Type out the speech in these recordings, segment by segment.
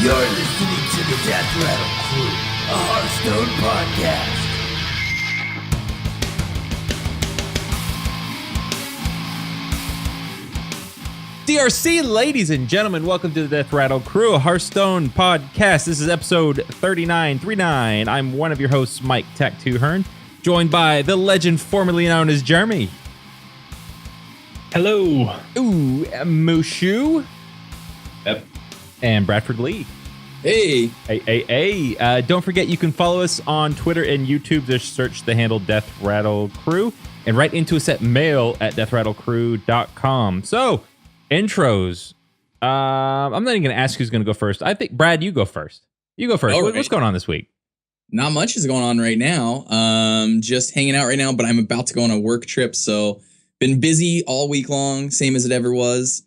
You're listening to the Death Rattle Crew, a Hearthstone podcast. DRC, ladies and gentlemen, welcome to the Death Rattle Crew, a Hearthstone podcast. This is episode 3939. I'm one of your hosts, Mike Tech2 Hearn, joined by the legend formerly known as Jeremy. Hello. Ooh, Mushu. Yep. And Bradford Lee. Hey. Hey. Don't forget you can follow us on Twitter and YouTube. Just search the handle Death Rattle Crew and write into us at mail@deathrattlecrew.com. So, intros. I'm not even going to ask who's going to go first. I think, Brad, you go first. What's going on this week? Not much is going on right now. Just hanging out right now, but I'm about to go on a work trip. So been busy all week long, same as it ever was.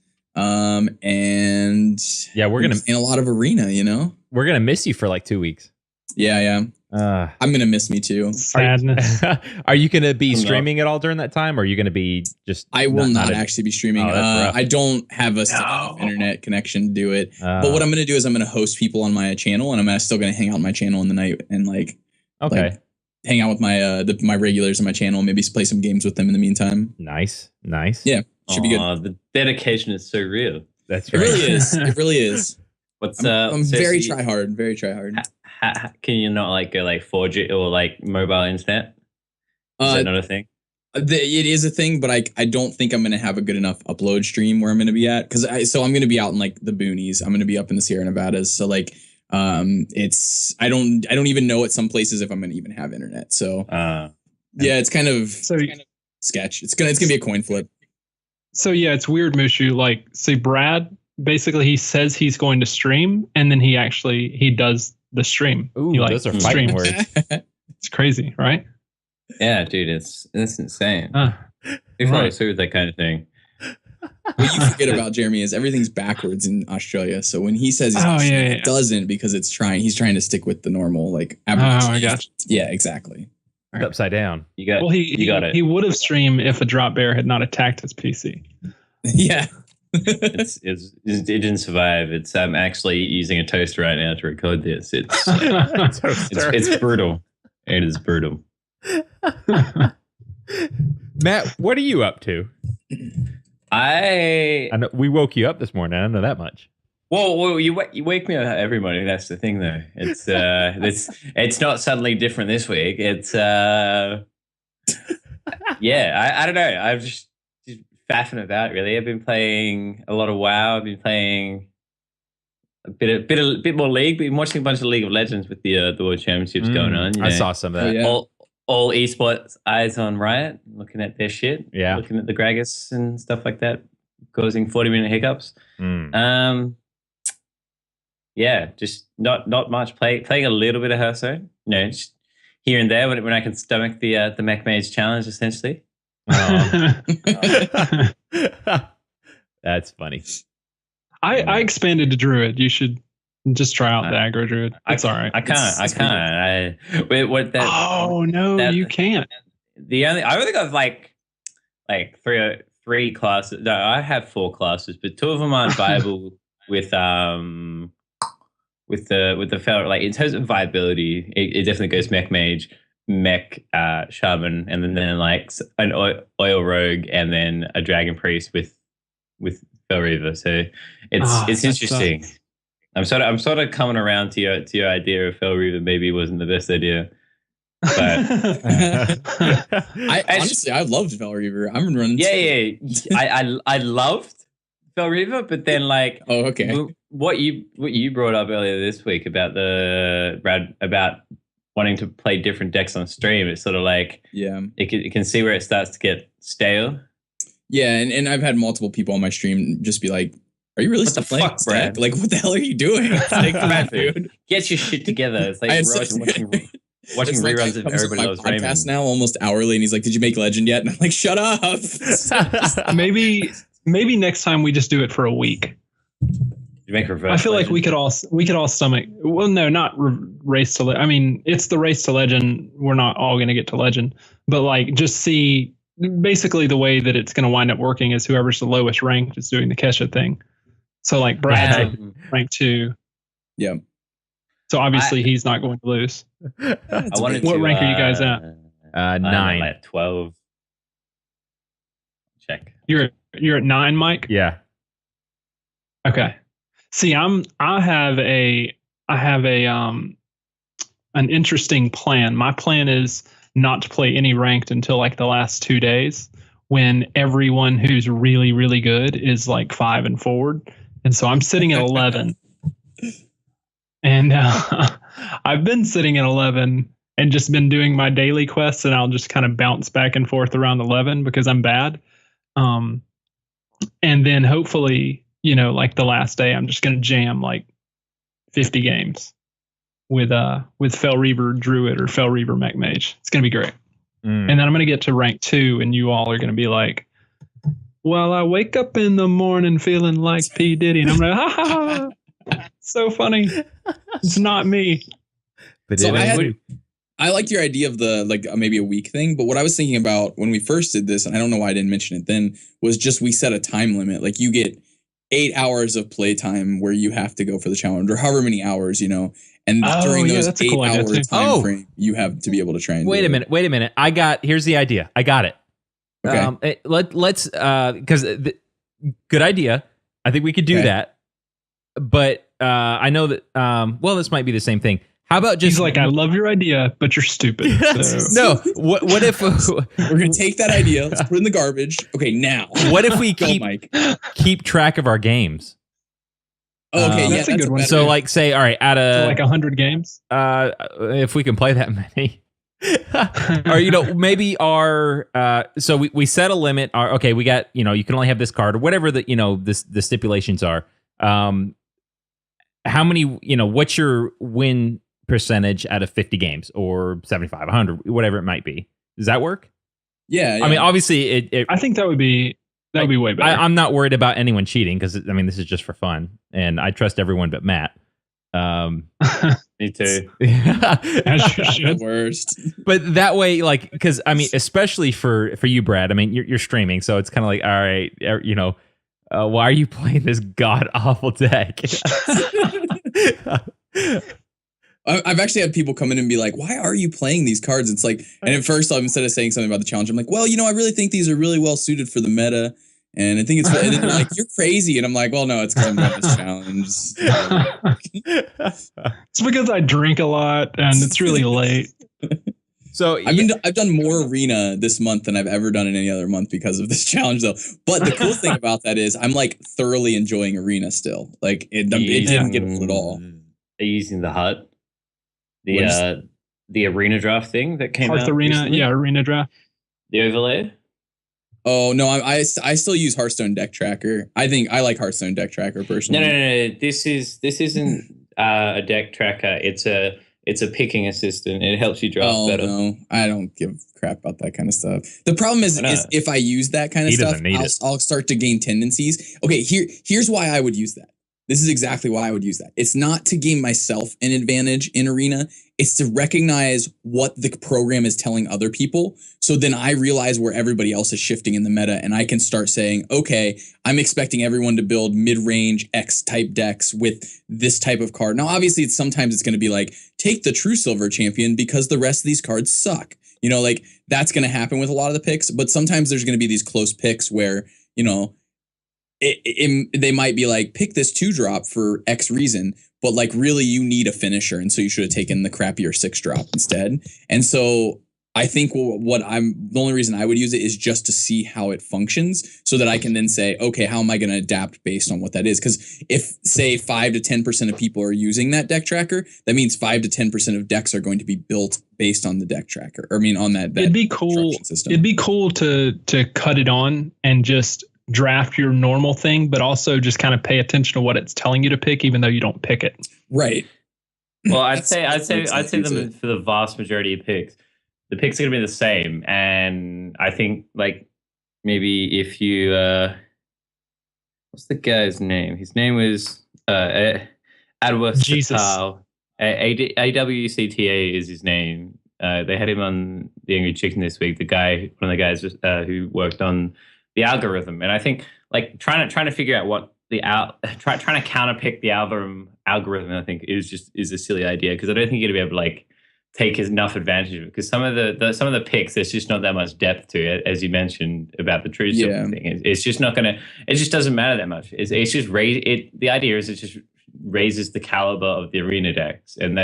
And yeah, we're going to in a lot of arena, you know, we're going to miss you for like 2 weeks. Yeah. I'm going to miss me too. Sadness. Are you going to be streaming at all during that time? Or are you going to be just... I will not actually be streaming. I don't have a internet connection to do it. But what I'm going to do is I'm going to host people on my channel, and I'm still going to hang out on my channel in the night and hang out with my regulars on my channel and maybe play some games with them in the meantime. Nice. Yeah, should be good. The dedication is so real. That's right. It really is. What's I'm so very try hard. Can you not like go like 4G or like mobile internet? Is that not a thing? It is a thing, but I don't think I'm going to have a good enough upload stream where I'm going to be at, because I'm going to be out in like the boonies. I'm going to be up in the Sierra Nevadas, so like it's I don't even know at some places if I'm going to even have internet. So yeah, it's kind of sketch. It's gonna be a coin flip. So yeah, it's weird, Mushu. Like, say Brad, basically he says he's going to stream, and then he does the stream. Ooh, those are fighting words. It's crazy, right? Yeah, dude, it's insane. People always do that kind of thing. What you forget about Jeremy is everything's backwards in Australia. So when he says it doesn't, because he's trying to stick with the normal like Aboriginal. I got you. Yeah, exactly. It's upside down. You got it. He would have streamed if a drop bear had not attacked his PC. Yeah. It didn't survive. I'm actually using a toaster right now to record this. It's brutal. It is brutal. Matt, what are you up to? I know we woke you up this morning. I don't know that much. Well, you wake me up every morning. That's the thing, though. It's not suddenly different this week. It's I don't know. I'm just faffing about, really. I've been playing a lot of WoW. I've been playing a bit more League. Been watching a bunch of League of Legends with the World Championships going on. You know. I saw some of that. Yeah. All esports eyes on Riot, looking at their shit. Yeah, looking at the Gragas and stuff like that, causing 40-minute hiccups. Yeah, just not much. Playing a little bit of Hearthstone. You know, just here and there when I can stomach the Mech Mage challenge, essentially. That's funny. I expanded to Druid. You should just try out the aggro Druid. It's all right. I can't. You can't. I only got like three classes. No, I have 4 classes, but 2 of them aren't viable with the fellow. Like in terms of viability, it definitely goes Mech Mage, Mech Shaman, and then like an oil rogue, and then a Dragon Priest with Fel Reaver. So it's interesting. I'm sort of coming around to your idea of Fel Reaver maybe wasn't the best idea. But I loved Fel Reaver. I'm running. Yeah. I loved Fel Reaver, but then like what you brought up earlier this week about about wanting to play different decks on stream. It's sort of like it can see where it starts to get stale. Yeah, and I've had multiple people on my stream just be like, "Are you really still playing this deck? Like, what the hell are you doing?" It's like, come on, dude, get your shit together. It's like watching reruns of Everybody Loves Raymond. Podcast now almost hourly, and he's like, "Did you make Legend yet?" And I'm like, "Shut up." Maybe next time we just do it for a week. You make reverse. I feel like we could all stomach. Well, no, not race to. I mean, it's the race to Legend. We're not all going to get to Legend, but like just see. Basically, the way that it's going to wind up working is whoever's the lowest ranked is doing the Kesha thing. So like Brad's rank 2, Yeah. So obviously he's not going to lose. What rank are you guys at? 9. At 12. Check. You're at 9, Mike? Yeah. Okay. See, I have an interesting plan. My plan is not to play any ranked until like the last 2 days, when everyone who's really, really good is like 5 and forward. And so I'm sitting at 11. And I've been sitting at 11 and just been doing my daily quests, and I'll just kind of bounce back and forth around 11 because I'm bad. And then hopefully, like the last day, I'm just going to jam like 50 games with Fel Reaver Druid or Fel Reaver Mech Mage. It's going to be great. And then I'm going to get to rank 2, and you all are going to be like, well, I wake up in the morning feeling like P. Diddy. And I'm like, ha ha ha. So funny. It's not me. But So I liked your idea of the maybe a week thing, but what I was thinking about when we first did this, and I don't know why I didn't mention it then, was just we set a time limit. Like you get 8 hours of playtime where you have to go for the challenge, or however many hours, and during those 8 hour time frame, you have to be able to try and wait a minute. Here's the idea. I got it. Okay. Let's because good idea. I think we could do that. But I know that this might be the same thing. How about just He's like, I love your idea, but you're stupid. So. No. What if we're gonna take that idea, let's put it in the garbage. Okay, now. What if we keep track of our games? Oh, okay, that's a good one. So like say, all right, out of like 100 games. If we can play that many. Or maybe our so we set a limit. Okay, we got you can only have this card or whatever the stipulations are. How many what's your win percentage out of 50 games or 75, 100, whatever it might be? Does that work? Yeah. I mean, obviously, I think that would be way better. I'm not worried about anyone cheating because this is just for fun, and I trust everyone but Matt. Me too. As you should. Worst. But that way, because especially for you, Brad. You're streaming, so it's kind of like, all right, why are you playing this god awful deck? I've actually had people come in and be like, why are you playing these cards? It's like, and at first, instead of saying something about the challenge, I'm like, well, I really think these are really well suited for the meta. And I think it's, and then they're like, you're crazy. And I'm like, well, no, it's because I'm doing this challenge. It's because I drink a lot and it's really late. So I've done more arena this month than I've ever done in any other month because of this challenge, though. But the cool thing about that is I'm like thoroughly enjoying arena still. Like it didn't get old at all. Are you using the HUD? The arena draft thing that came out Arena, recently? arena draft. The overlay? Oh no, I still use Hearthstone Deck Tracker. I think I like Hearthstone Deck Tracker personally. No. This isn't a deck tracker. It's a picking assistant. It helps you draft better. No, I don't give crap about that kind of stuff. The problem is if I use that kind of stuff, I'll start to gain tendencies. Okay, here's why I would use that. This is exactly why I would use that. It's not to gain myself an advantage in arena. It's to recognize what the program is telling other people. So then I realize where everybody else is shifting in the meta, and I can start saying, okay, I'm expecting everyone to build mid-range X type decks with this type of card. Now, obviously, sometimes it's going to be like, take the True Silver Champion because the rest of these cards suck. That's going to happen with a lot of the picks. But sometimes there's going to be these close picks where, they might be like, pick this 2-drop for X reason, but like really you need a finisher, and so you should have taken the crappier 6-drop instead. And so I think the only reason I would use it is just to see how it functions, so that I can then say, okay, how am I going to adapt based on what that is? Because if say 5 to 10% of people are using that deck tracker, that means 5 to 10% of decks are going to be built based on the deck tracker. On that. It'd be cool. It'd be cool to cut it on and just draft your normal thing, but also just kind of pay attention to what it's telling you to pick, even though you don't pick it. Right. Well, I'd say them for the vast majority of picks. The picks are going to be the same, and I think like maybe if you what's the guy's name? His name was Adwas Jesus. AWCTA is his name. They had him on The Angry Chicken this week. One of the guys who worked on the algorithm, and I think like trying to figure out what trying to counterpick the algorithm. I think is a silly idea because I don't think you're gonna be able to like take enough advantage of it because some of the picks there's just not that much depth to it, as you mentioned about the true thing. It's just not gonna. It just doesn't matter that much. It's just the idea is it just raises the caliber of the arena decks, and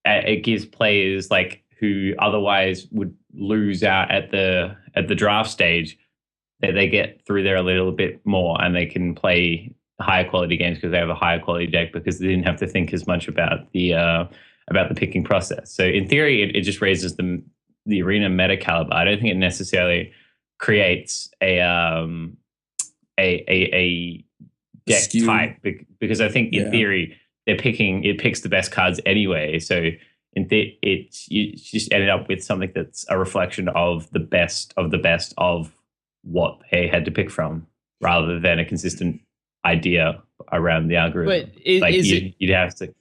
it gives players like who otherwise would lose out at the draft stage that they get through there a little bit more and they can play higher quality games because they have a higher quality deck because they didn't have to think as much about the picking process. So in theory, it just raises the arena meta caliber. I don't think it necessarily creates a deck Skew. type because I think in theory it picks the best cards anyway. So you just ended up with something that's a reflection of the best of what they had to pick from, rather than a consistent idea around the algorithm. But you'd have to.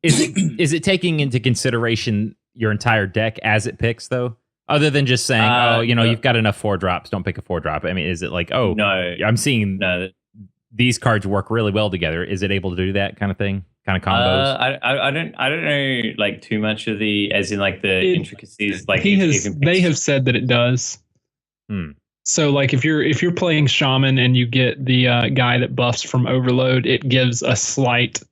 Is it taking into consideration your entire deck as it picks though? Other than just saying, you've got enough 4-drops, don't pick a 4-drop. I mean, is it like, no, I'm seeing these cards work really well together. Is it able to do that kind of thing? Kind of combos? I don't know like too much of the as in like the intricacies. Like they have said that it does. So like if you're playing Shaman and you get the guy that buffs from Overload, it gives a slight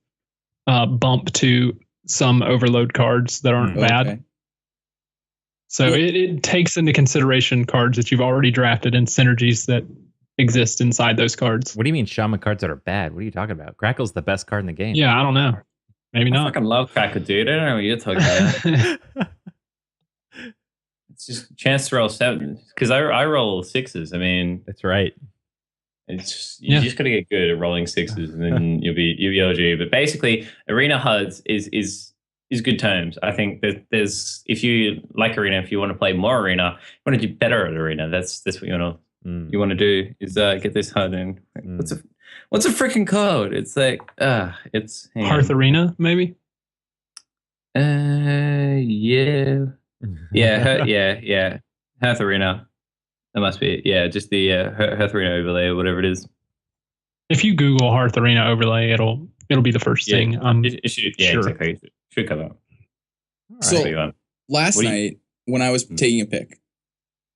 bump to some Overload cards that aren't bad. So it takes into consideration cards that you've already drafted and synergies that exist inside those cards. What do you mean Shaman cards that are bad? What are you talking about? Crackle's the best card in the game. Yeah, I don't know. Maybe not. I fucking love Crackle, dude. I don't know what you're talking about. It's just a chance to roll 7 because I roll 6s. I mean, that's right. It's just, you just got to get good at rolling 6s, and then you'll be LG. But basically, Arena HUDs is good terms. I think that if you like Arena, if you want to play more Arena, you want to do better at Arena. That's what you want to do is get this HUD in. What's a freaking code? It's like it's Hearth Arena, maybe. Yeah. Hearth Arena. That must be it. Yeah, just the Hearth Arena overlay or whatever it is. If you Google Hearth Arena overlay, it'll be the first thing. It should, sure. Exactly. It should come up. So last night when I was taking a pick,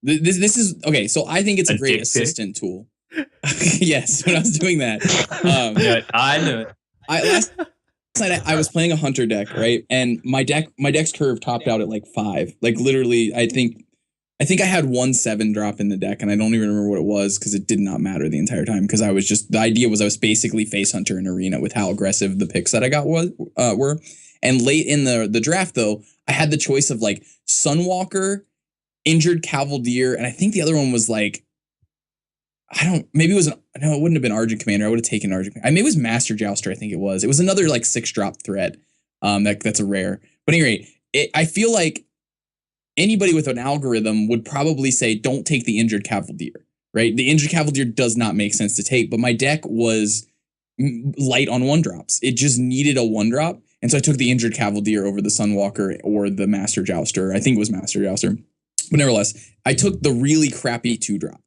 this is okay. So I think it's a great assistant tool. Yes, when I was doing that, I knew it. Last night I was playing a hunter deck, right? And my deck's curve topped out at like 5. Like literally, I think I had 1 7-drop in the deck, and I don't even remember what it was because it did not matter the entire time. Because the idea was I was basically face hunter in arena with how aggressive the picks that I got were. And late in the draft though, I had the choice of like Sunwalker, Injured Cavalier, and I think the other one was like, it wouldn't have been Argent Commander. I would have taken Argent. Maybe it was Master Jouster. I think it was. It was another like 6-drop threat. That's a rare. But anyway, I feel like anybody with an algorithm would probably say, don't take the Injured Cavalier, right? The Injured Cavalier does not make sense to take, but my deck was light on 1-drops. It just needed a 1-drop. And so I took the Injured Cavalier over the Sunwalker or the Master Jouster. I think it was Master Jouster. But nevertheless, I took the really crappy 2-drop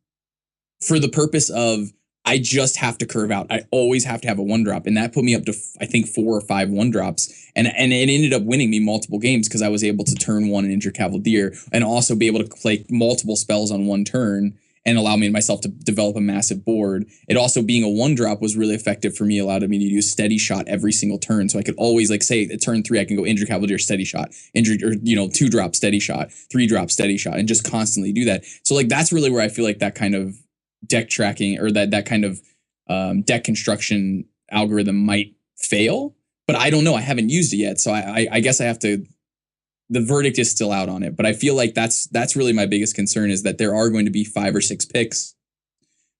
for the purpose of I just have to curve out. I always have to have a 1-drop. And that put me up to, I think, 4 or 5 1-drops. And it ended up winning me multiple games because I was able to turn 1 and Injure Cavalier and also be able to play multiple spells on 1 turn and allow me and myself to develop a massive board. It also being a 1-drop was really effective for me, allowed me to use Steady Shot every single turn. So I could always like say at turn 3, I can go Injure Cavalier, Steady Shot, 2-drop, Steady Shot, 3-drop, Steady Shot, and just constantly do that. So like that's really where I feel like that kind of deck tracking or that kind of deck construction algorithm might fail, but I don't know. I haven't used it yet. So I guess I have to, the verdict is still out on it, but I feel like that's really my biggest concern is that there are going to be 5 or 6 picks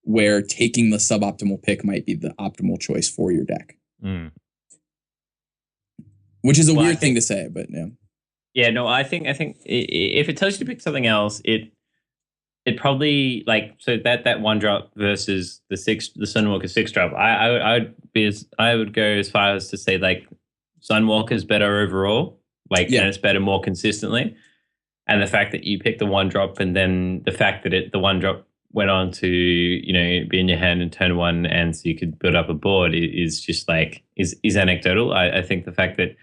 where taking the suboptimal pick might be the optimal choice for your deck. Which is a weird thing to say, but yeah. Yeah, no, I think if it tells you to pick something else, it probably like so that 1-drop versus the Sunwalker 6-drop. I would go as far as to say like Sunwalker's better overall, and it's better more consistently. And the fact that you pick the 1-drop and then the fact that the 1-drop went on to be in your hand in turn one, and so you could build up a board is just like is anecdotal. I think the fact that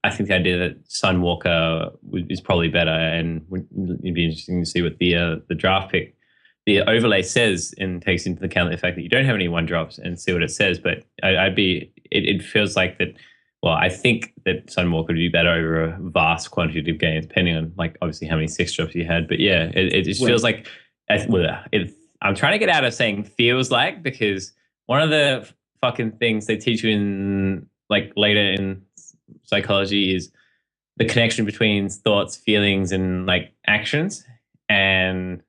I think the idea that Sunwalker is probably better, and it'd be interesting to see what the draft pick, the overlay says, and takes into account the fact that you don't have any 1-drops, and see what it says. But it feels like that. Well, I think that Sunwalker would be better over a vast quantity of games, depending on like obviously how many 6-drops you had. But yeah, it just feels like I'm trying to get out of saying feels like, because one of the fucking things they teach you in like later in psychology is the connection between thoughts, feelings, and like actions. And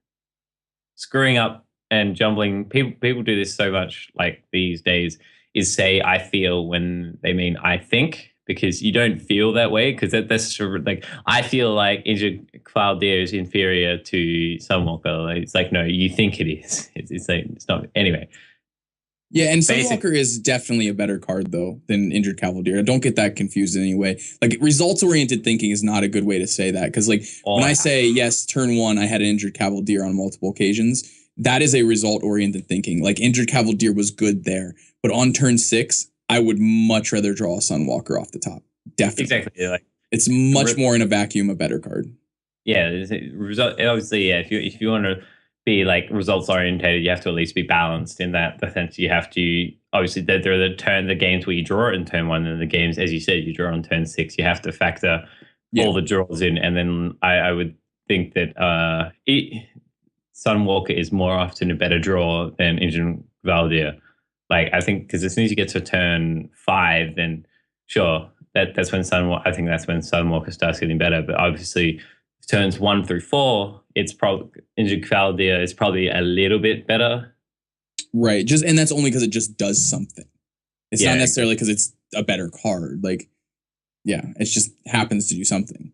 screwing up and jumbling, people do this so much like these days, is say I feel when they mean I think, because you don't feel that way, because that's sort of like I feel like Injured Faldir is inferior to Sunwalker. Like, it's like, no, you think it is. It's like it's not. Anyway. Yeah, and Sunwalker is definitely a better card, though, than Injured Cavaldier. Don't get that confused in any way. Like, results-oriented thinking is not a good way to say that. Because, like, when I say, yes, turn one, I had an Injured Cavaldier on multiple occasions, that is a result-oriented thinking. Like, Injured Cavaldier was good there. But on turn 6, I would much rather draw a Sunwalker off the top. Definitely. Exactly. Like, it's much more in a vacuum a better card. Yeah, obviously, yeah. If you want to be like results orientated, you have to at least be balanced in that the sense. You have to obviously there are the games where you draw it in turn 1, and the games, as you said, you draw on turn 6. You have to factor all the draws in, and then I would think that Sunwalker is more often a better draw than Injured Valdir. Like, I think because as soon as you get to turn 5, then sure, that's when I think that's when Sunwalker starts getting better. But obviously, turns 1 through 4, it's probably Injured Faldir is probably a little bit better. Right. And that's only because it just does something. It's not necessarily because it's a better card. Like, yeah, it just happens to do something.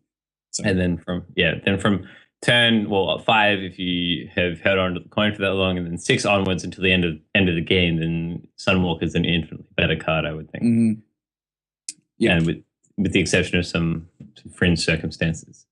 So. And then from turn 5, if you have held on to the coin for that long, and then 6 onwards until the end of the game, then Sunwalker is an infinitely better card, I would think. Mm-hmm. Yeah, and with the exception of some fringe circumstances.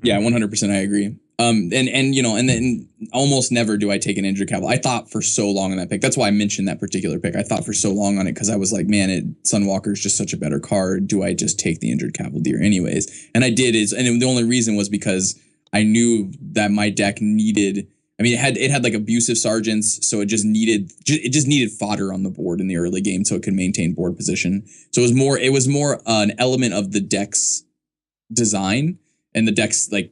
Yeah, 100%. I agree. And then almost never do I take an Injured Cavaldier. I thought for so long on that pick. That's why I mentioned that particular pick. I thought for so long on it because I was like, man, Sunwalker is just such a better card. Do I just take the Injured Cavaldier anyways? And I did. And the only reason was because I knew that my deck needed. I mean, it had like abusive sergeants, so it just needed fodder on the board in the early game so it could maintain board position. So it was more an element of the deck's design and the deck's like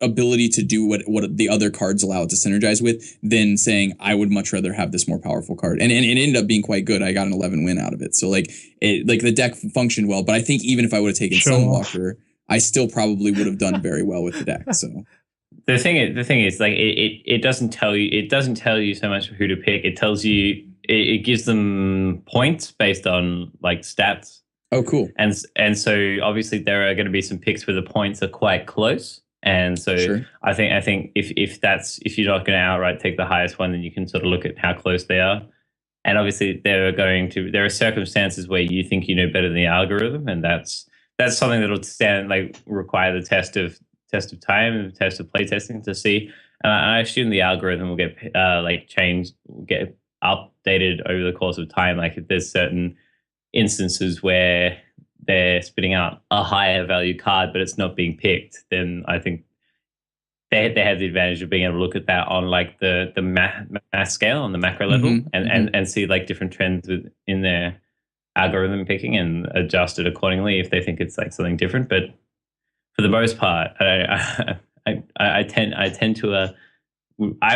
ability to do what the other cards allow it to synergize with, than saying I would much rather have this more powerful card. And it ended up being quite good. I got an 11 win out of it. So like the deck functioned well. But I think even if I would have taken Sunwalker, I still probably would have done very well with the deck. So the thing is like it doesn't tell you so much who to pick. It tells you it gives them points based on like stats. Oh, cool. And so obviously there are going to be some picks where the points are quite close. And so sure. I think if you're not going to outright take the highest one, then you can sort of look at how close they are. And obviously there are circumstances where you think you know better than the algorithm, and that's something that'll require the test of time and the test of playtesting to see. And I assume the algorithm will get changed, will get updated over the course of time. Like if there's certain instances where they're spitting out a higher value card, but it's not being picked, then I think they have the advantage of being able to look at that on like the mass scale, on the macro level, and see like different trends in their algorithm picking and adjust it accordingly if they think it's like something different. But for the most part, I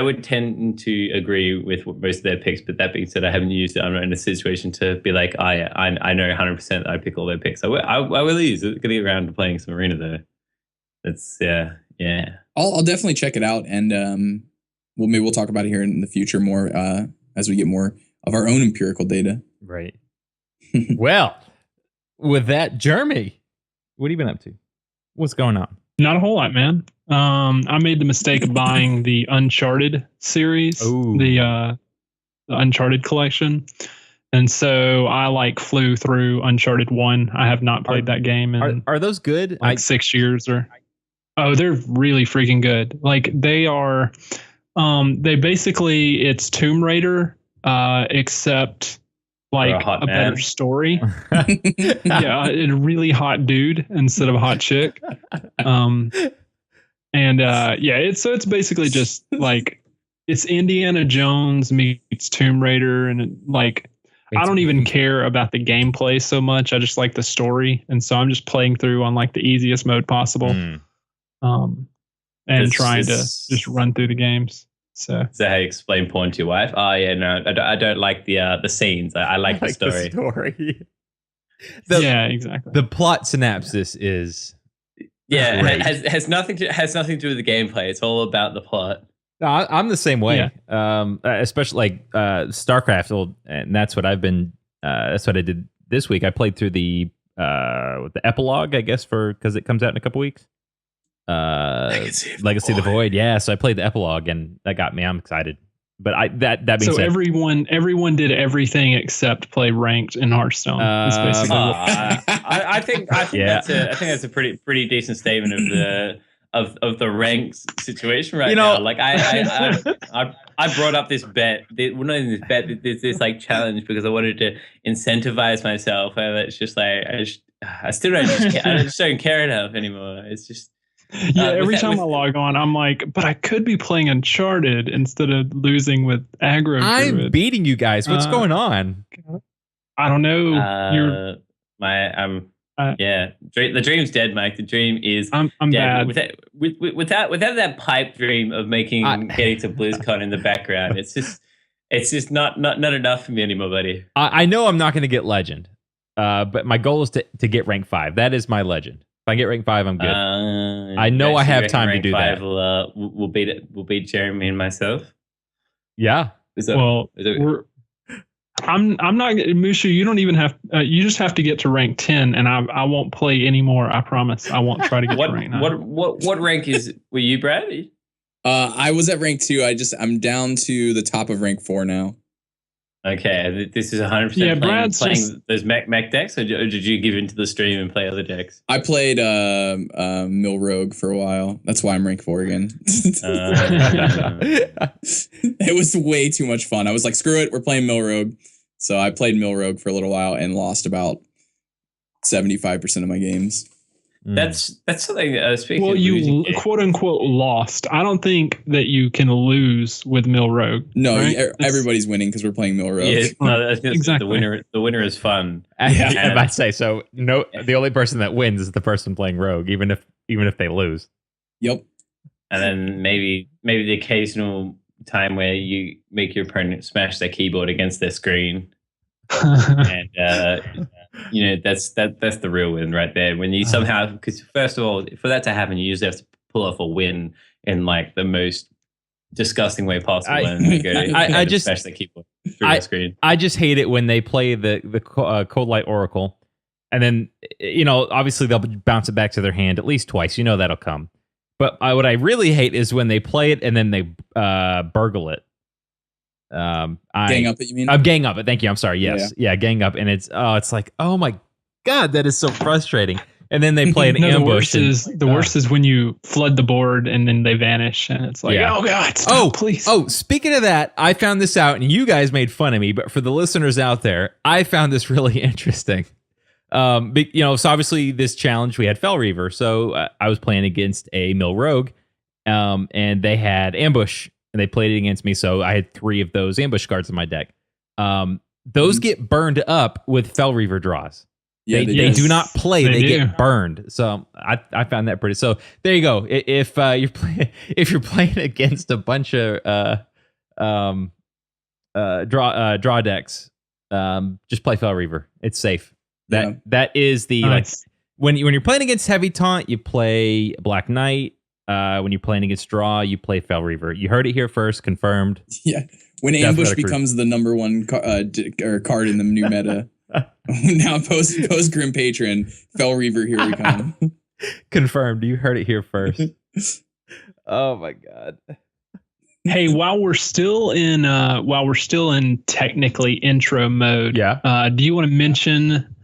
would tend to agree with most of their picks, but that being said, I haven't used it. I'm not in a situation to be like, oh yeah, I know 100% that I pick all their picks. I will use it. Gonna get around to playing some Arena though. That's yeah. I'll definitely check it out, and maybe we'll talk about it here in the future more as we get more of our own empirical data. Right. Well, with that, Jeremy, what have you been up to? What's going on? Not a whole lot, man. I made the mistake of buying the Uncharted series, the Uncharted collection. And so I flew through Uncharted 1. I have not played that game in are those good? 6 years or Oh, they're really freaking good. Like they are, they basically it's Tomb Raider, except like a better story. Yeah, a really hot dude instead of a hot chick. It's basically just like it's Indiana Jones meets Tomb Raider, and I don't even care about the gameplay so much. I just like the story, and so I'm just playing through on like the easiest mode possible, and trying to just run through the games. So how you explain porn to your wife? Oh yeah, no, I don't like the scenes. I like the story. Yeah, exactly. The plot synopsis is has nothing to do with the gameplay. It's all about the plot. No, I'm the same way. Yeah. Especially like StarCraft, and that's what I've been. That's what I did this week. I played through the epilogue, I guess, because it comes out in a couple weeks. Legacy of the Void. Yeah, so I played the epilogue, and that got me. I'm excited. But that being said, everyone did everything except play ranked in Hearthstone. That's basically I think that's a pretty decent statement of the ranks situation right now. Like I brought up this bet. This like challenge because I wanted to incentivize myself, and it's just like I still don't care enough anymore. It's just. Every time I log on, I'm like, but I could be playing Uncharted instead of losing with aggro. I'm beating you guys. What's going on? I don't know. The dream's dead, Mike. The dream is I'm dead. bad. Without that pipe dream of getting to BlizzCon in the background, it's just not enough for me anymore, buddy. I know I'm not going to get legend, but my goal is to get rank 5. That is my legend. If I get rank 5, I'm good. I know I have time to do that. We'll beat Jeremy and myself. Yeah. I'm not Mushu. You don't even have. You just have to get to rank 10, and I won't play anymore. I promise. I won't try to get to rank 9. What rank were you, Brad? I was at rank 2. I'm down to the top of rank 4 now. Okay, this is 100% playing those mech decks, or did you give into the stream and play other decks? I played Mill Rogue for a while. That's why I'm rank 4 again. It was way too much fun. I was like, screw it, we're playing Mill Rogue. So I played Mill Rogue for a little while and lost about 75% of my games. That's something. Speaking well, of you quote unquote lost. I don't think that you can lose with Mill Rogue. No, right? Everybody's winning because we're playing Mill Rogue. Yeah, no, exactly. The winner is fun. Yeah, I'm about to say. So no, the only person that wins is the person playing Rogue, even if they lose. Yep. And then maybe the occasional time where you make your opponent smash their keyboard against their screen. And that's the real win right there. When you somehow, because first of all, for that to happen, you usually have to pull off a win in like the most disgusting way possible. I just smash the keyboard through the screen. I just hate it when they play the Cold Light Oracle, and then obviously they'll bounce it back to their hand at least twice. That'll come. But what I really hate is when they play it and then they burgle it. Gang up it, you mean? Gang up it. Thank you. I'm sorry. Yes. Yeah, gang up. And it's like, oh my God, that is so frustrating. And then they play an ambush. The worst is when you flood the board and then they vanish. And it's like, oh God, stop, please. Oh, speaking of that, I found this out and you guys made fun of me. But for the listeners out there, I found this really interesting. So obviously this challenge, we had Fel Reaver. So I was playing against a Mill Rogue and they had ambush. And they played it against me, so I had 3 of those ambush cards in my deck. Those get burned up with Fel Reaver draws. Yeah, they do not play; they get burned. So I found that pretty. So there you go. If you're playing against a bunch of draw decks, just play Fel Reaver. It's safe. That is the when you're playing against Heavy Taunt, you play Black Knight. When you're playing against Draw, you play Fel Reaver. You heard it here first, confirmed. Yeah. When Ambush becomes the number 1 card in the new meta. Now post Grim Patron, Fel Reaver, here we come. Confirmed. You heard it here first. Oh my God. Hey, while we're still in technically intro mode, do you want to mention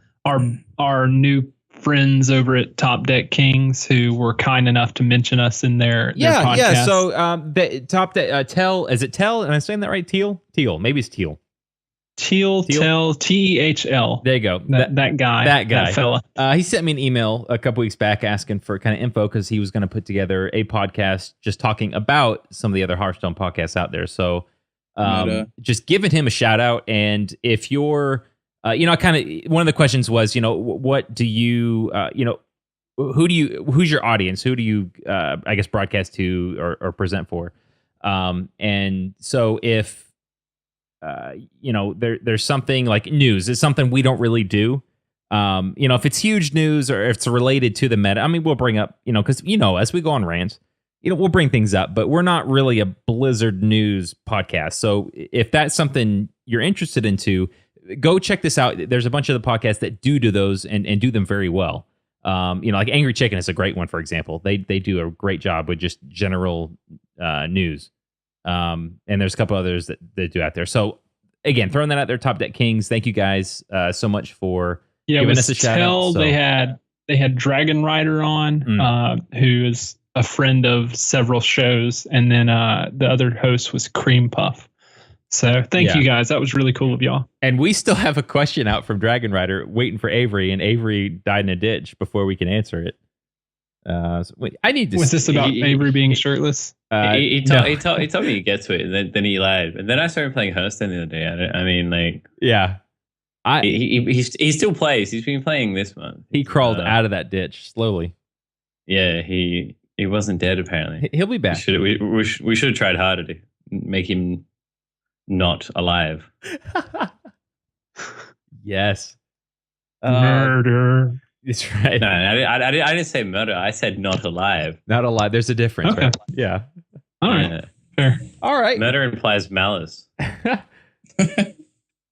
our new friends over at Top Deck Kings who were kind enough to mention us in their podcast. Yeah. So the Top Deck Tell, is it Tell? Am I saying that right? Teal, maybe it's Teal. Teal, Tehl. There you go. That guy. That fella. He sent me an email a couple weeks back asking for kind of info because he was going to put together a podcast just talking about some of the other Hearthstone podcasts out there. So just giving him a shout out. And if you're, kind of one of the questions was, what do you, who's your audience? Who do you, I guess, broadcast to or present for? And so if, there's something like news, it's something we don't really do. If it's huge news or if it's related to the meta, I mean, we'll bring up, because, as we go on rants, we'll bring things up, but we're not really a Blizzard news podcast. So if that's something you're interested into, go check this out. There's a bunch of the podcasts that do those and do them very well. Like Angry Chicken is a great one, for example. They do a great job with just general news. And there's a couple others that they do out there. So again, throwing that out there, Top Deck Kings. Thank you guys so much for giving us a shout out. So. They had Dragon Rider on, who is a friend of several shows, and then the other host was Cream Puff. So thank you guys. That was really cool of y'all. And we still have a question out from Dragon Rider waiting for Avery, and Avery died in a ditch before we can answer it. I need to. Was this about Avery being shirtless? He told me to get to it, and then he lied. And then I started playing Hearthstone the other day. Yeah, he still plays. He's been playing this month. He crawled out of that ditch slowly. Yeah, he wasn't dead apparently. He'll be back. We should have tried harder to make him not alive. Yes. Murder. That's right. No, I didn't say murder. I said not alive. Not alive. There's a difference. Okay. Right? Yeah. All right. Fair. All right. Murder implies malice.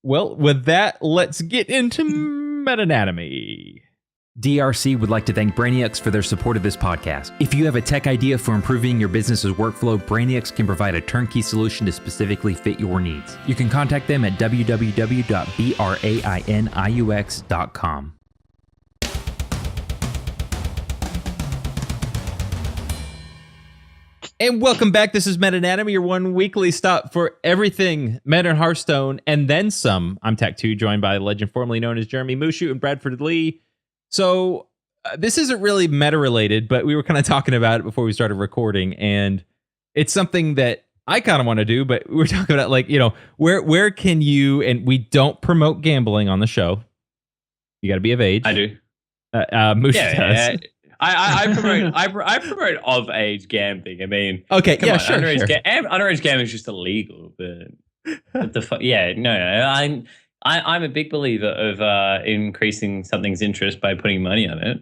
Well, with that, let's get into meta-anatomy. DRC would like to thank Brainiacs for their support of this podcast. If you have a tech idea for improving your business's workflow, Brainiacs can provide a turnkey solution to specifically fit your needs. You can contact them at www.brainiux.com. And welcome back. This is Meta-Anatomy, your one weekly stop for everything Meta and Hearthstone, and then some. I'm Tech2, joined by the legend formerly known as Jeremy Mushu and Bradford Lee. So this isn't really meta-related, but we were kind of talking about it before we started recording, and it's something that I kind of want to do, but we were talking about, like, where can you, and we don't promote gambling on the show. You got to be of age. I do. Mushu does. Yeah. I promote of age gambling. I mean, okay, yeah, on, sure. Underage gambling is just illegal, but I'm a big believer of increasing something's interest by putting money on it.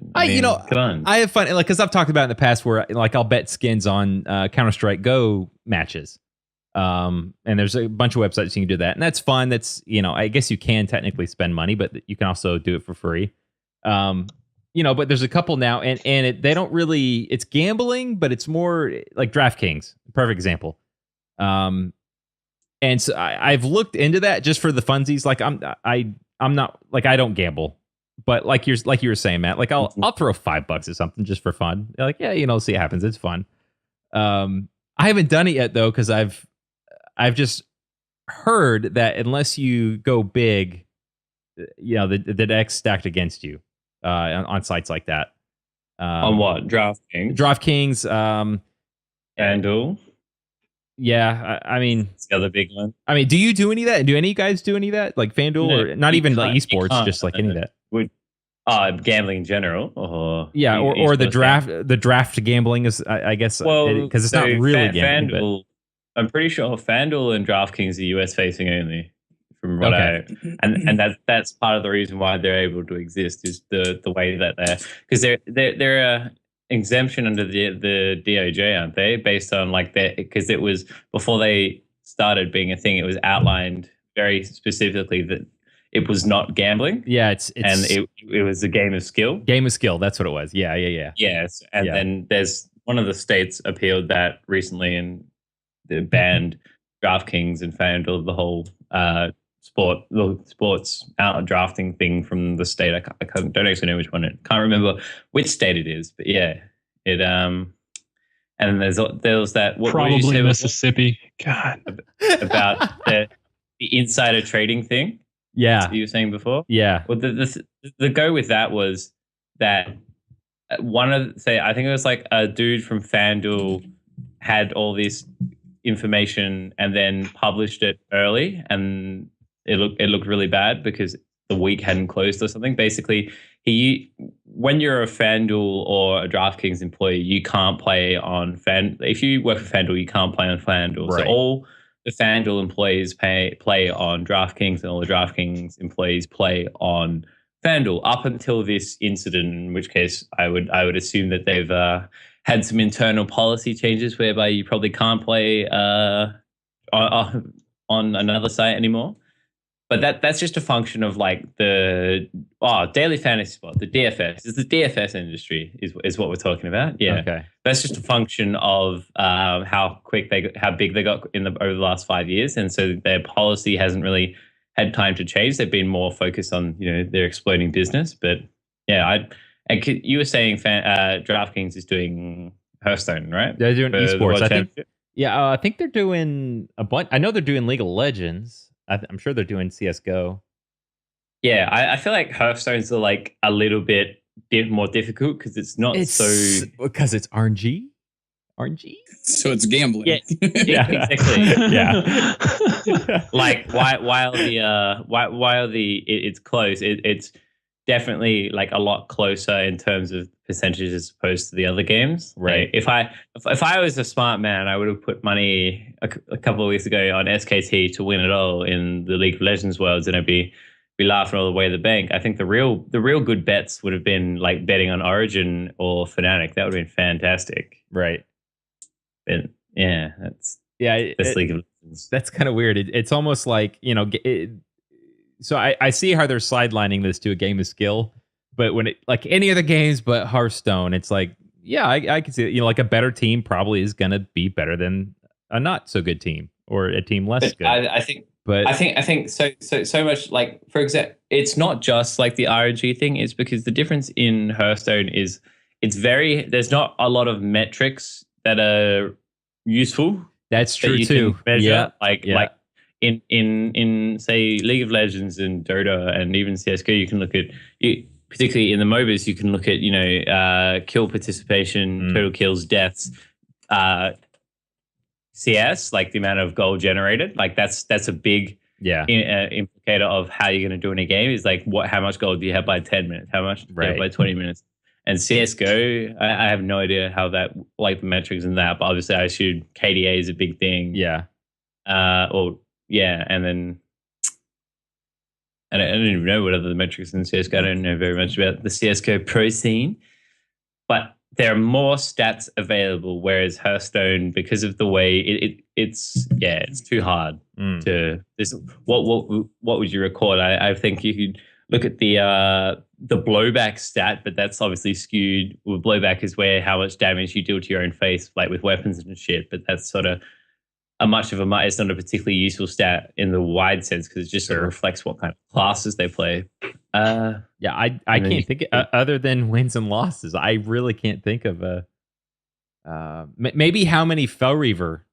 Come on. I have fun, like, because I've talked about in the past where, like, I'll bet skins on Counter-Strike Go matches. And there's a bunch of websites you can do that, and that's fun. That's, I guess you can technically spend money, but you can also do it for free. But there's a couple now, and they don't really, it's gambling, but it's more like DraftKings, perfect example. And so I've looked into that just for the funsies. Like I'm not, like, I don't gamble, but like you were saying, Matt, like I'll throw $5 at something just for fun. Like, yeah, see what happens. It's fun. I haven't done it yet though, because I've just heard that unless you go big, the deck's stacked against you. On sites like that. On what? DraftKings. FanDuel. Yeah, I mean, it's the other big one. I mean, do you do any of that? Do any of you guys do any of that? Like FanDuel, or not even like esports, just like any of that? Gambling in general, or or the draft gambling is, I guess, because it's not really gambling. FanDuel, I'm pretty sure FanDuel and DraftKings are US facing only. From what and that's part of the reason why they're able to exist is the way that because they're a exemption under the DOJ, aren't they? Based on because it was before they started being a thing, it was outlined very specifically that it was not gambling. Yeah, it's and it was a game of skill. Game of skill, that's what it was. Yeah. Yes, and then there's one of the states appealed that recently and they banned DraftKings and FanDuel, the whole the sports out drafting thing from the state. Don't actually know which one. Can't remember which state it is, but yeah, it and there was that what did you Probably say Mississippi. God. about the insider trading thing. Yeah. You were saying before. Yeah. Well, the go with that was that I think it was like a dude from FanDuel had all this information and then published it early, and it looked really bad because the week hadn't closed or something. Basically, when you're a FanDuel or a DraftKings employee, you can't play on if you work for FanDuel, you can't play on FanDuel. Right. So all the FanDuel employees play on DraftKings, and all the DraftKings employees play on FanDuel up until this incident, in which case I would assume that they've had some internal policy changes whereby you probably can't play on another site anymore. But that's just a function of like the daily fantasy sport, the DFS. It's the DFS industry is what we're talking about. Yeah, Okay. that's just a function of how big they got over the last 5 years, and so their policy hasn't really had time to change. They've been more focused on their exploding business. But yeah, you were saying DraftKings is doing Hearthstone, right? They're doing For the esports. World I think. Championship? Yeah, I think they're doing a bunch. I know they're doing League of Legends. I'm sure they're doing CS:GO. Yeah, I feel like Hearthstones are like a little bit more difficult because it's not because it's RNG. RNG. So it's gambling. Yeah, Yeah. exactly. Yeah. Like while it's close, it's definitely like a lot closer in terms of percentages as opposed to the other games. Right. Like, if I was a smart man, I would have put money a couple of weeks ago on SKT to win it all in the League of Legends worlds, and I'd be laughing all the way to the bank. I think the real good bets would have been like betting on Origin or Fnatic. That would have been fantastic. Right. But yeah, that's League of Legends. That's kind of weird. It's almost like so I see how they're sidelining this to a game of skill, but when it like any other games but Hearthstone, it's like, yeah, I can see it. Like a better team probably is going to be better than a not so good team or a team less good. I think so much. Like, for example, it's not just like the RNG thing. It's because the difference in Hearthstone is there's not a lot of metrics that are useful. That's true that too. Yeah, like in say League of Legends and Dota and even CS:GO, you can look at particularly in the MOBAs, you can look at kill participation, total kills, deaths, CS, like the amount of gold generated. Like that's a big implicator of how you're going to do in a game. Is like how much gold do you have by 10 minutes? How much do you have by 20 minutes? And CS:GO, I have no idea how that, like the metrics and that, but obviously I assume KDA is a big thing. Yeah. And then I don't even know what other metrics in CS:GO. I don't know very much about the CS:GO pro scene, but there are more stats available. Whereas Hearthstone, because of the way it's too hard to this. What would you record? I think you could look at the blowback stat, but that's obviously skewed. Well, blowback is how much damage you deal to your own face, like with weapons and shit. But that's sort of it's not a particularly useful stat in the wide sense because it just sort of reflects what kind of classes they play. I can't think other than wins and losses. I really can't think of maybe how many Fell Reaver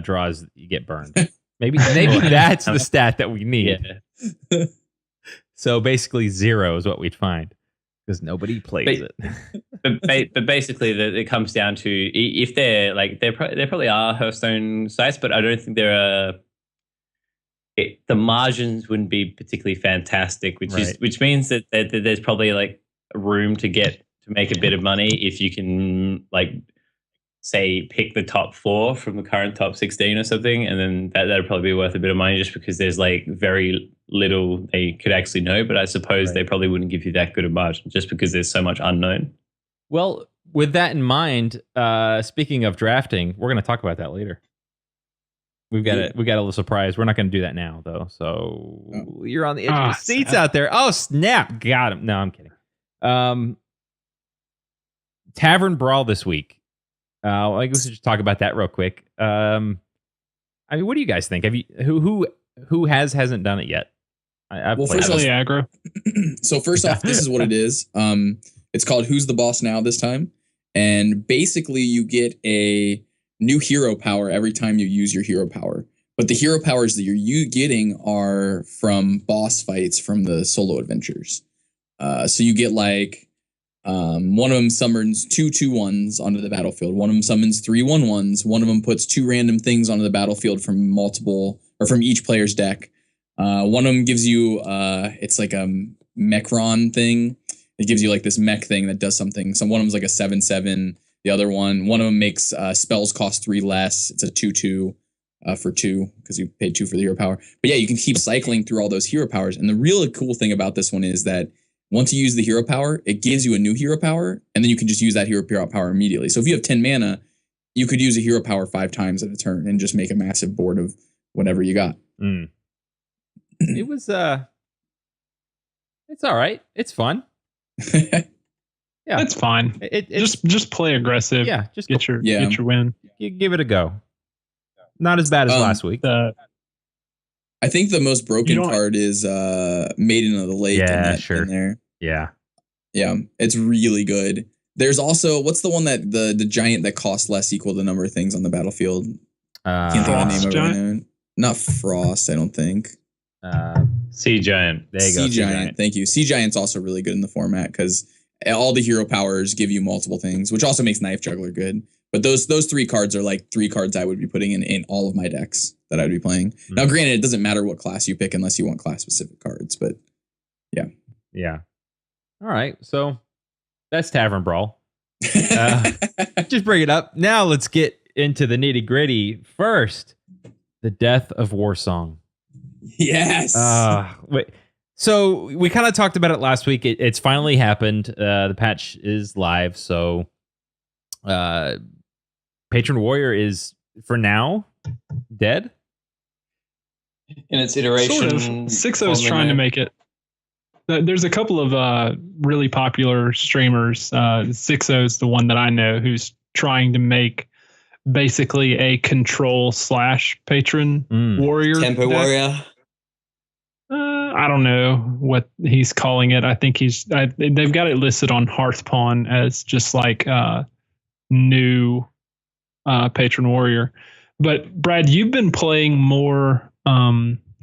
draws you get burned. Maybe that's the stat that we need. Yeah. So basically 0 is what we'd find because nobody plays it. but basically, it comes down to if they're like there probably are Hearthstone sites, but I don't think there are. The margins wouldn't be particularly fantastic, which means that there's probably like room to make a bit of money if you can like say pick the top 4 from the current top 16 or something, and then that'd probably be worth a bit of money just because there's like very little they could actually know. But I suppose they probably wouldn't give you that good a margin just because there's so much unknown. Well, with that in mind, speaking of drafting, we're going to talk about that later. We got a little surprise. We're not going to do that now, though. So you're on the edge of the seats out there. Oh, snap. Got him. No, I'm kidding. Tavern Brawl this week. I guess we should just talk about that real quick. I mean, what do you guys think? Have you who who hasn't done it yet? I've Well, played first it. Definitely aggro. So first off, this is what it is. It's called Who's the Boss Now this time. And basically you get a new hero power every time you use your hero power. But the hero powers that you're getting are from boss fights from the solo adventures. So you get like one of them summons 2 2/1s onto the battlefield. One of them summons 3 1/1s. One of them puts 2 random things onto the battlefield from multiple or from each player's deck. One of them gives you it's like a Mechron thing. It gives you like this mech thing that does something. So one of them's like a 7/7. The other one of them makes spells cost 3 less. It's a 2/2 for 2 because you paid 2 for the hero power. But yeah, you can keep cycling through all those hero powers. And the really cool thing about this one is that once you use the hero power, it gives you a new hero power, and then you can just use that hero power immediately. So if you have 10 mana, you could use a hero power 5 times at a turn and just make a massive board of whatever you got. It was it's all right. It's fun. Yeah, It's fine. It's Just play aggressive. yeah, just Get your win. give it a go. Not as bad as last week. I think the most broken You don't- card is Maiden of the Lake. Yeah, sure. In there. Yeah. Yeah, it's really good. There's also, what's the one that the giant that costs less equal the number of things on the battlefield? Can't think of the Frost name of it. Giant? Now. Not Frost, I don't think. Sea Giant. There you go. Sea Giant. Thank you. Sea Giant's also really good in the format because all the hero powers give you multiple things, which also makes Knife Juggler good. But those 3 cards are like 3 cards I would be putting in all of my decks that I'd be playing. Now, granted, it doesn't matter what class you pick unless you want class specific cards, but yeah. Yeah. All right. So that's Tavern Brawl. Just bring it up. Now let's get into the nitty gritty. First, the death of Warsong. Yes. Wait. So we kind of talked about it last week. It's finally happened. The patch is live. So Patron Warrior is, for now, dead. In its iteration. Sort of. 6-0 is trying to make it. There's a couple of really popular streamers. 6-0 is the one that I know who's trying to make basically a control / patron warrior. Tempo deck. Warrior. I don't know what he's calling it. I think they've got it listed on Hearthpawn as just like new patron warrior. But Brad, you've been playing more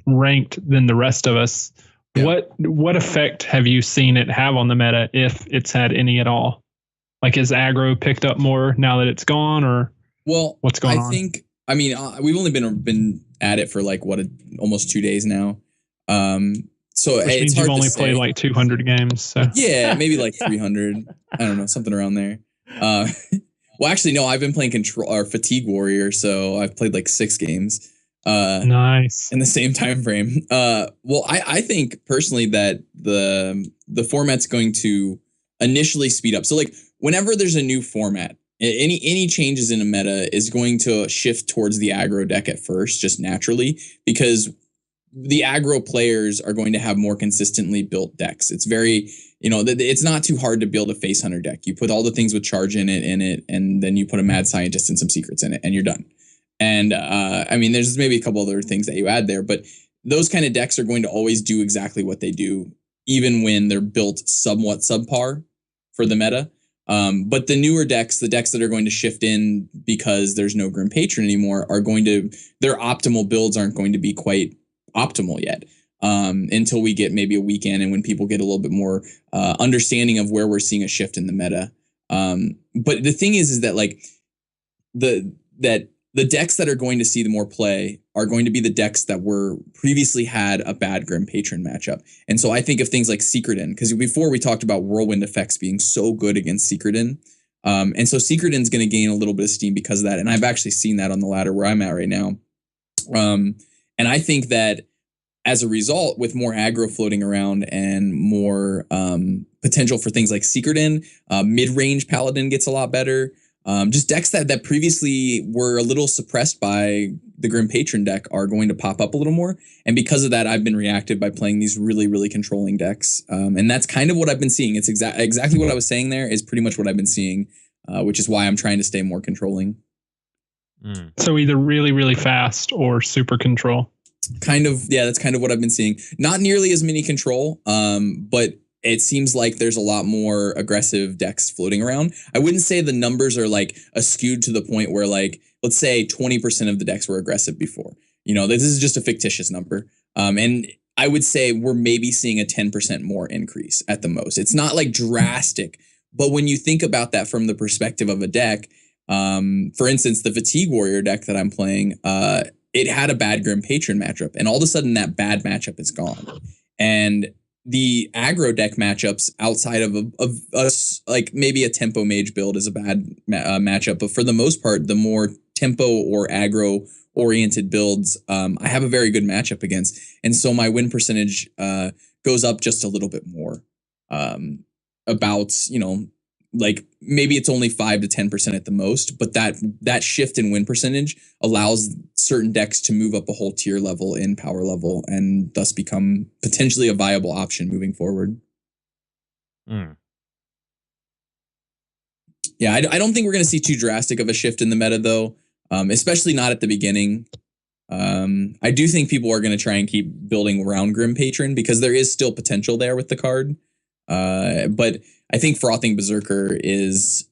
ranked than the rest of us. Yeah. What effect have you seen it have on the meta, if it's had any at all? Like, has aggro picked up more now that it's gone, or what's going on? I think, I mean, we've only been at it for like almost 2 days now. So Which it's means hard you've only to played say. like 200 games. So Yeah, maybe like 300. I don't know, something around there. Well, actually, no, I've been playing Fatigue Warrior, so I've played like 6 games. Nice. In the same time frame. Well, I think personally that the format's going to initially speed up. So like whenever there's a new format, any changes in a meta is going to shift towards the aggro deck at first, just naturally, because the aggro players are going to have more consistently built decks. It's very, it's not too hard to build a Face Hunter deck. You put all the things with charge in it, and then you put a Mad Scientist and some secrets in it, and you're done. And I mean, there's maybe a couple other things that you add there, but those kind of decks are going to always do exactly what they do, even when they're built somewhat subpar for the meta. But the newer decks, the decks that are going to shift in because there's no Grim Patron anymore, their optimal builds aren't going to be quite optimal yet. Until we get maybe a weekend and when people get a little bit more understanding of where we're seeing a shift in the meta. But the thing is that like the decks that are going to see the more play are going to be the decks that were previously had a bad Grim Patron matchup. And so I think of things like Secret In, because before we talked about Whirlwind effects being so good against Secret In. And so Secret In is going to gain a little bit of steam because of that. And I've actually seen that on the ladder where I'm at right now. And I think that as a result, with more aggro floating around and more potential for things like Secret In, mid-range Paladin gets a lot better. Just decks that previously were a little suppressed by the Grim Patron deck are going to pop up a little more. And because of that, I've been reactive by playing these really, really controlling decks. And that's kind of what I've been seeing. It's exactly what I was saying there is pretty much what I've been seeing, which is why I'm trying to stay more controlling. So either really, really fast or super control. Kind of, yeah, that's kind of what I've been seeing. Not nearly as many control, but it seems like there's a lot more aggressive decks floating around. I wouldn't say the numbers are like skewed to the point where, like, let's say 20% of the decks were aggressive before. You know, this is just a fictitious number. And I would say we're maybe seeing a 10% more increase at the most. It's not like drastic, but when you think about that from the perspective of a deck, for instance, the Fatigue Warrior deck that I'm playing, it had a bad Grim Patron matchup, and all of a sudden that bad matchup is gone. And the aggro deck matchups outside of us, like maybe a Tempo Mage build is a bad matchup, but for the most part, the more tempo or aggro oriented builds, I have a very good matchup against. And so my win percentage goes up just a little bit more. About, you know, like maybe it's only 5 to 10% at the most, but that shift in win percentage allows certain decks to move up a whole tier level in power level and thus become potentially a viable option moving forward. Yeah, I don't think we're going to see too drastic of a shift in the meta though, especially not at the beginning. I do think people are going to try and keep building around Grim Patron because there is still potential there with the card. But I think Frothing Berserker is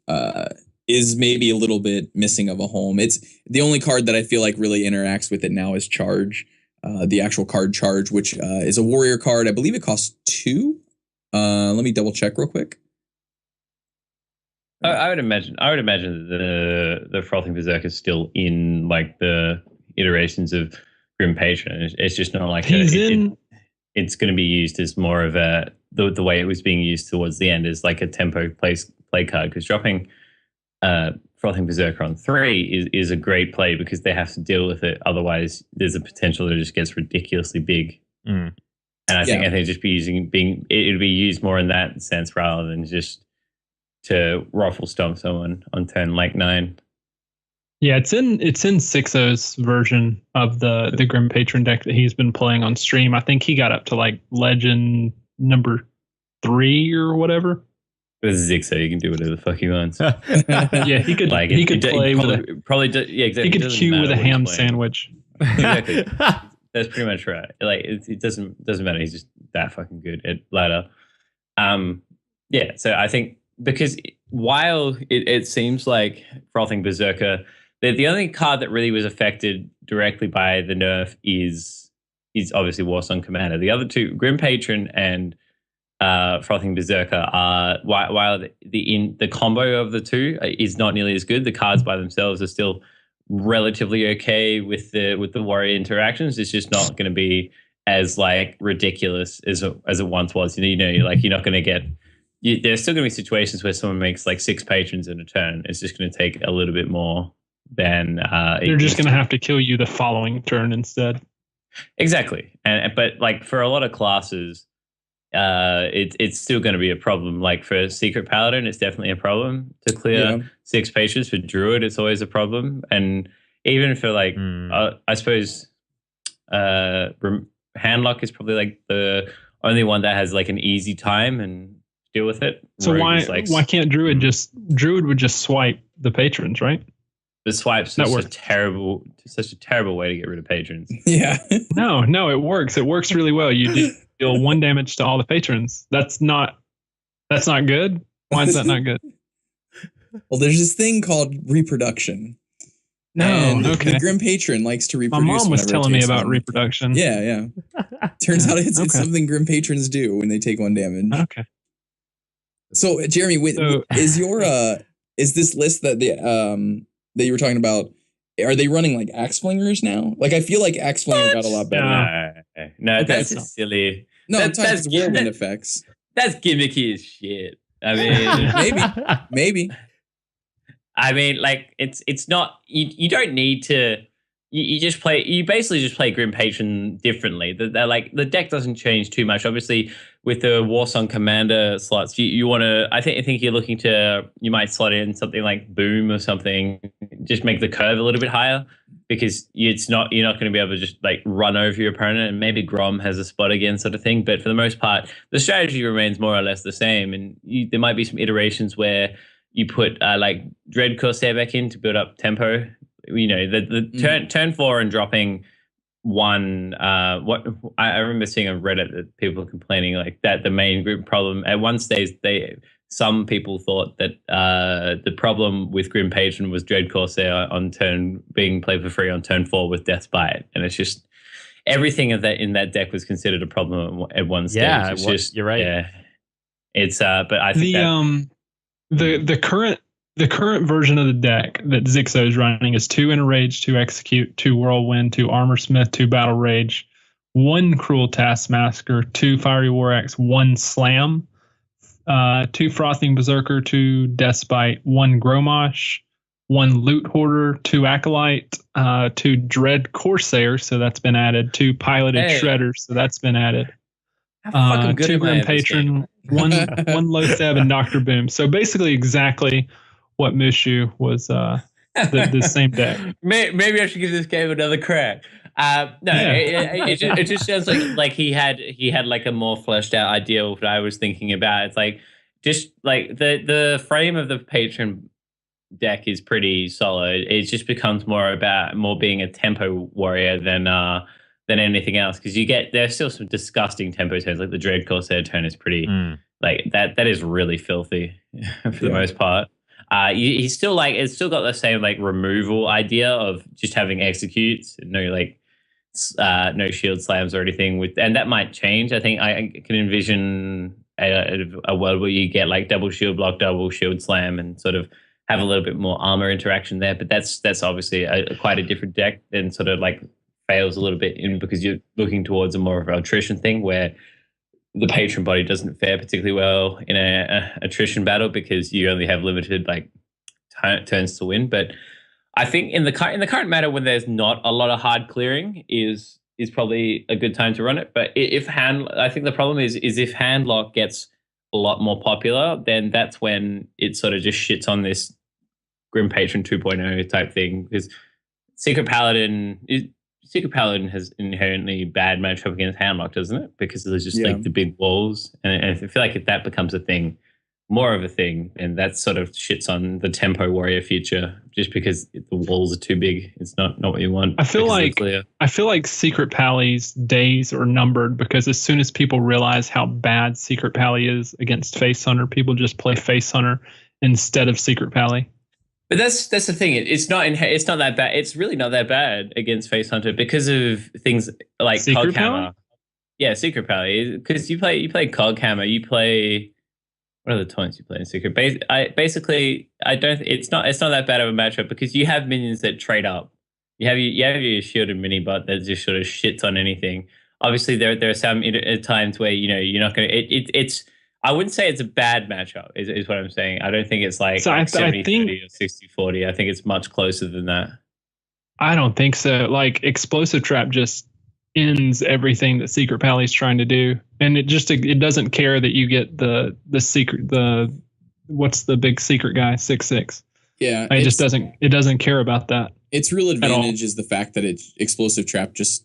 maybe a little bit missing of a home. It's the only card that I feel like really interacts with it now is Charge, the actual card Charge, which is a warrior card. I believe it costs 2. Let me double check real quick. I would imagine the Frothing Berserker is still in like the iterations of Grim Patron. It's just not like it's going to be used as more of a the way it was being used towards the end is like a tempo play card, because dropping Frothing Berserker on 3 is a great play because they have to deal with it. Otherwise, there's a potential that it just gets ridiculously big. And I think just it'd be used more in that sense rather than just to ruffle stomp someone on turn like 9. Yeah, it's in 6-0's version of the Grim Patron deck that he's been playing on stream. I think he got up to like legend number 3 or whatever. This is Zixo, you can do whatever the fuck he wants. Yeah, he could like he could play exactly. He could queue with a ham sandwich. Exactly. That's pretty much right. Like it doesn't matter. He's just that fucking good at ladder. Yeah. So I think because while it seems like Frothing Berserker, the only card that really was affected directly by the nerf is obviously Warsong Commander. The other two, Grim Patron and Frothing Berserker, are while the combo of the two is not nearly as good. The cards by themselves are still relatively okay with the warrior interactions. It's just not going to be as like ridiculous as it once was. You know, you're not going to get. There's still going to be situations where someone makes like 6 patrons in a turn. It's just going to take a little bit more than. They're just going to have to kill you the following turn instead. Exactly, but like for a lot of classes, it's still going to be a problem. Like for Secret Paladin, it's definitely a problem to clear 6 patrons. For Druid, it's always a problem, and even for like, I suppose, Handlock is probably like the only one that has like an easy time and deal with it. So why can't Druid would just swipe the patrons, right? The swipe's such a terrible way to get rid of patrons. Yeah. No, it works. It works really well. You deal 1 damage to all the patrons. That's not good. Why is that not good? Well, there's this thing called reproduction. No, okay. The Grim Patron likes to reproduce. My mom was telling me about reproduction. Yeah. Turns out it's something Grim Patrons do when they take 1 damage. Okay. So, Jeremy, is this list that that you were talking about? Are they running like Axe Flingers now? Like, I feel like Axe Flinger got a lot better. No, Okay. that's just silly. No, that's whirlwind effects. That's gimmicky as shit. I mean, maybe. I mean, like it's not. You don't need to. You just play. You basically just play Grim Patron differently. The deck doesn't change too much. Obviously, with the Warsong Commander slots, you want to. I think you're looking to. You might slot in something like Boom or something. Just make the curve a little bit higher, because you're not going to be able to just like run over your opponent. And maybe Grom has a spot again, sort of thing. But for the most part, the strategy remains more or less the same. And there might be some iterations where you put like Dread Corsair back in to build up tempo. You know, the turn 4 and dropping one what I remember seeing on Reddit that people complaining like that the main group problem at one stage some people thought that the problem with Grim Patron was Dread Corsair on turn being played for free on turn 4 with Death's Bite, and it's just everything of that in that deck was considered a problem at one stage. Yeah, it's just you're right. Yeah, it's but I think the current version of the deck that Zixo is running is 2 Enrage, 2 Execute, 2 Whirlwind, 2 Armor Smith, 2 Battle Rage, 1 Cruel Taskmaster, 2 Fiery War Axe, 1 Slam, 2 Frothing Berserker, 2 Deathbite, 1 Gromosh, 1 Loot Hoarder, 2 Acolyte, 2 Dread Corsair, so that's been added, 2 Piloted Shredders, so that's been added. how fucking good 2 am I Grim at this game? Patron, one Loatheb, and Dr. Boom. So basically exactly what Mushu was the same deck. Maybe I should give this game another crack. It just sounds like he had like a more fleshed out idea of what I was thinking about. It's like just like the frame of the patron deck is pretty solid. It just becomes more being a tempo warrior than anything else, because there's still some disgusting tempo turns. Like the Dread Corsair turn is pretty like that is really filthy for the most part. He's still it's still got the same like removal idea of just having executes, no shield slams or anything and that might change. I think I can envision a world where you get like double shield block, double shield slam, and sort of have a little bit more armor interaction there. But that's obviously quite a different deck, and sort of like fails a little bit because you're looking towards a more of an attrition thing where the patron body doesn't fare particularly well in a attrition battle because you only have limited turns to win. But I think in the current meta, when there's not a lot of hard clearing, is probably a good time to run it. But I think the problem is if Handlock gets a lot more popular, then that's when it sort of just shits on this Grim Patron 2.0 type thing, because Secret Paladin has inherently bad matchup against Handlock, doesn't it? Because there's just like the big walls, and I feel like if that becomes a thing, more of a thing, and that sort of shits on the tempo warrior feature, just because the walls are too big. It's not what you want. I feel like Secret Pally's days are numbered, because as soon as people realize how bad Secret Pally is against Face Hunter, people just play Face Hunter instead of Secret Pally. But that's the thing. It's not that bad. It's really not that bad against Face Hunter because of things like Cog Hammer. Yeah, Secret Pally. Because you play Cog Hammer. You play, what are the taunts you play in Secret? It's not that bad of a matchup, because you have minions that trade up. You have your shielded mini bot that just sort of shits on anything. Obviously, there are some times where you're not going to. It's I wouldn't say it's a bad matchup, is what I'm saying. I don't think it's like 70-30 or 60-40. I think it's much closer than that. I don't think so. Like, Explosive Trap just ends everything that Secret Pally's trying to do. And it doesn't care that you get the secret, what's the big secret guy, 6/6. Yeah. It just doesn't care about that. Its real advantage is the fact that Explosive Trap just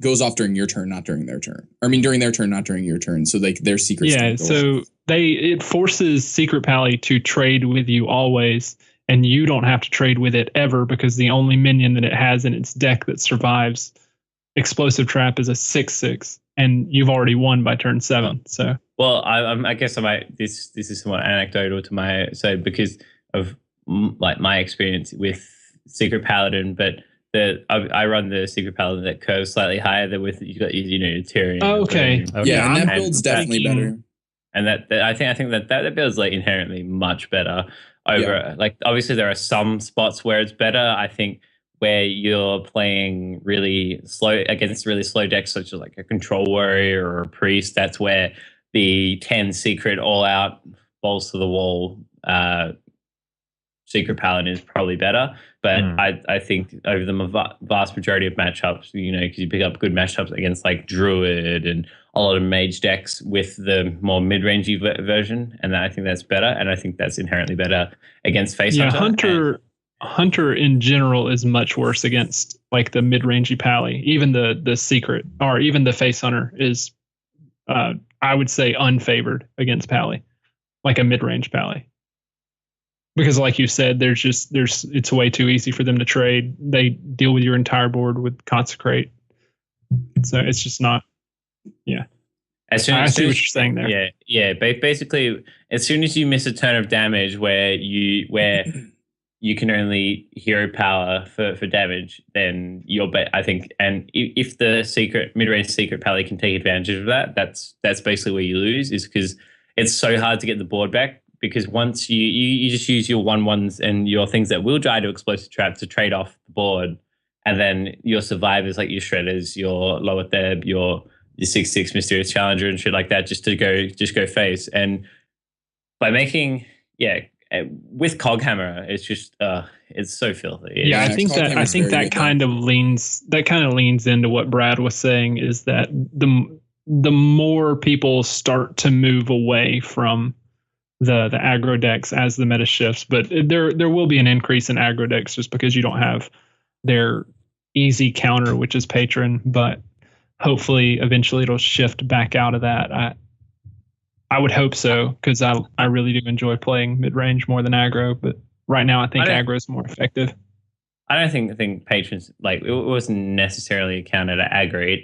goes off during your turn, not during their turn. I mean, during their turn, not during your turn. So like their secrets. Yeah. So it forces Secret Pally to trade with you always, and you don't have to trade with it ever, because the only minion that it has in its deck that survives Explosive Trap is a 6/6, and you've already won by turn 7. So I guess this is somewhat anecdotal to my side because of like my experience with Secret Paladin, but I run the Secret Paladin that curves slightly higher than with you got your Tyrion. Oh, okay. Yeah, and that build's definitely better. And that I think that build's like inherently much better over like, obviously there are some spots where it's better. I think where you're playing really slow against really slow decks, such as like a Control Warrior or a Priest, that's where the 10 secret all out balls to the wall Secret Paladin is probably better. But I think over the vast majority of matchups, because you pick up good matchups against like Druid and a lot of mage decks with the more mid-rangey version, and I think that's better. And I think that's inherently better against Face Hunter. Hunter in general is much worse against like the mid-rangey Pally. Even the secret, or even the Face Hunter is, I would say, unfavored against Pally, like a mid-range Pally. Because like you said, it's way too easy for them to trade. They deal with your entire board with Consecrate. So it's just not. Yeah. I see what you're saying there. Yeah. Basically, as soon as you miss a turn of damage where you can only hero power for damage, then you're I think, and if the mid-range secret pally can take advantage of that, that's basically where you lose, is because it's so hard to get the board back, because once you just use your 1/1s and your things that will die to explosive traps to trade off the board, and then your survivors like your shredders, your lower theb, your 6/6 mysterious challenger and shit like that, just go face. And by making with Coghammer, it's just it's so filthy. I think that kind of leans into what Brad was saying, is that the more people start to move away from the aggro decks as the meta shifts, but there will be an increase in aggro decks just because you don't have their easy counter, which is Patron, but hopefully eventually it'll shift back out of that. I would hope so, because I really do enjoy playing mid-range more than aggro, but right now I think aggro is more effective. I don't think Patrons, like, it wasn't necessarily a counter to aggro.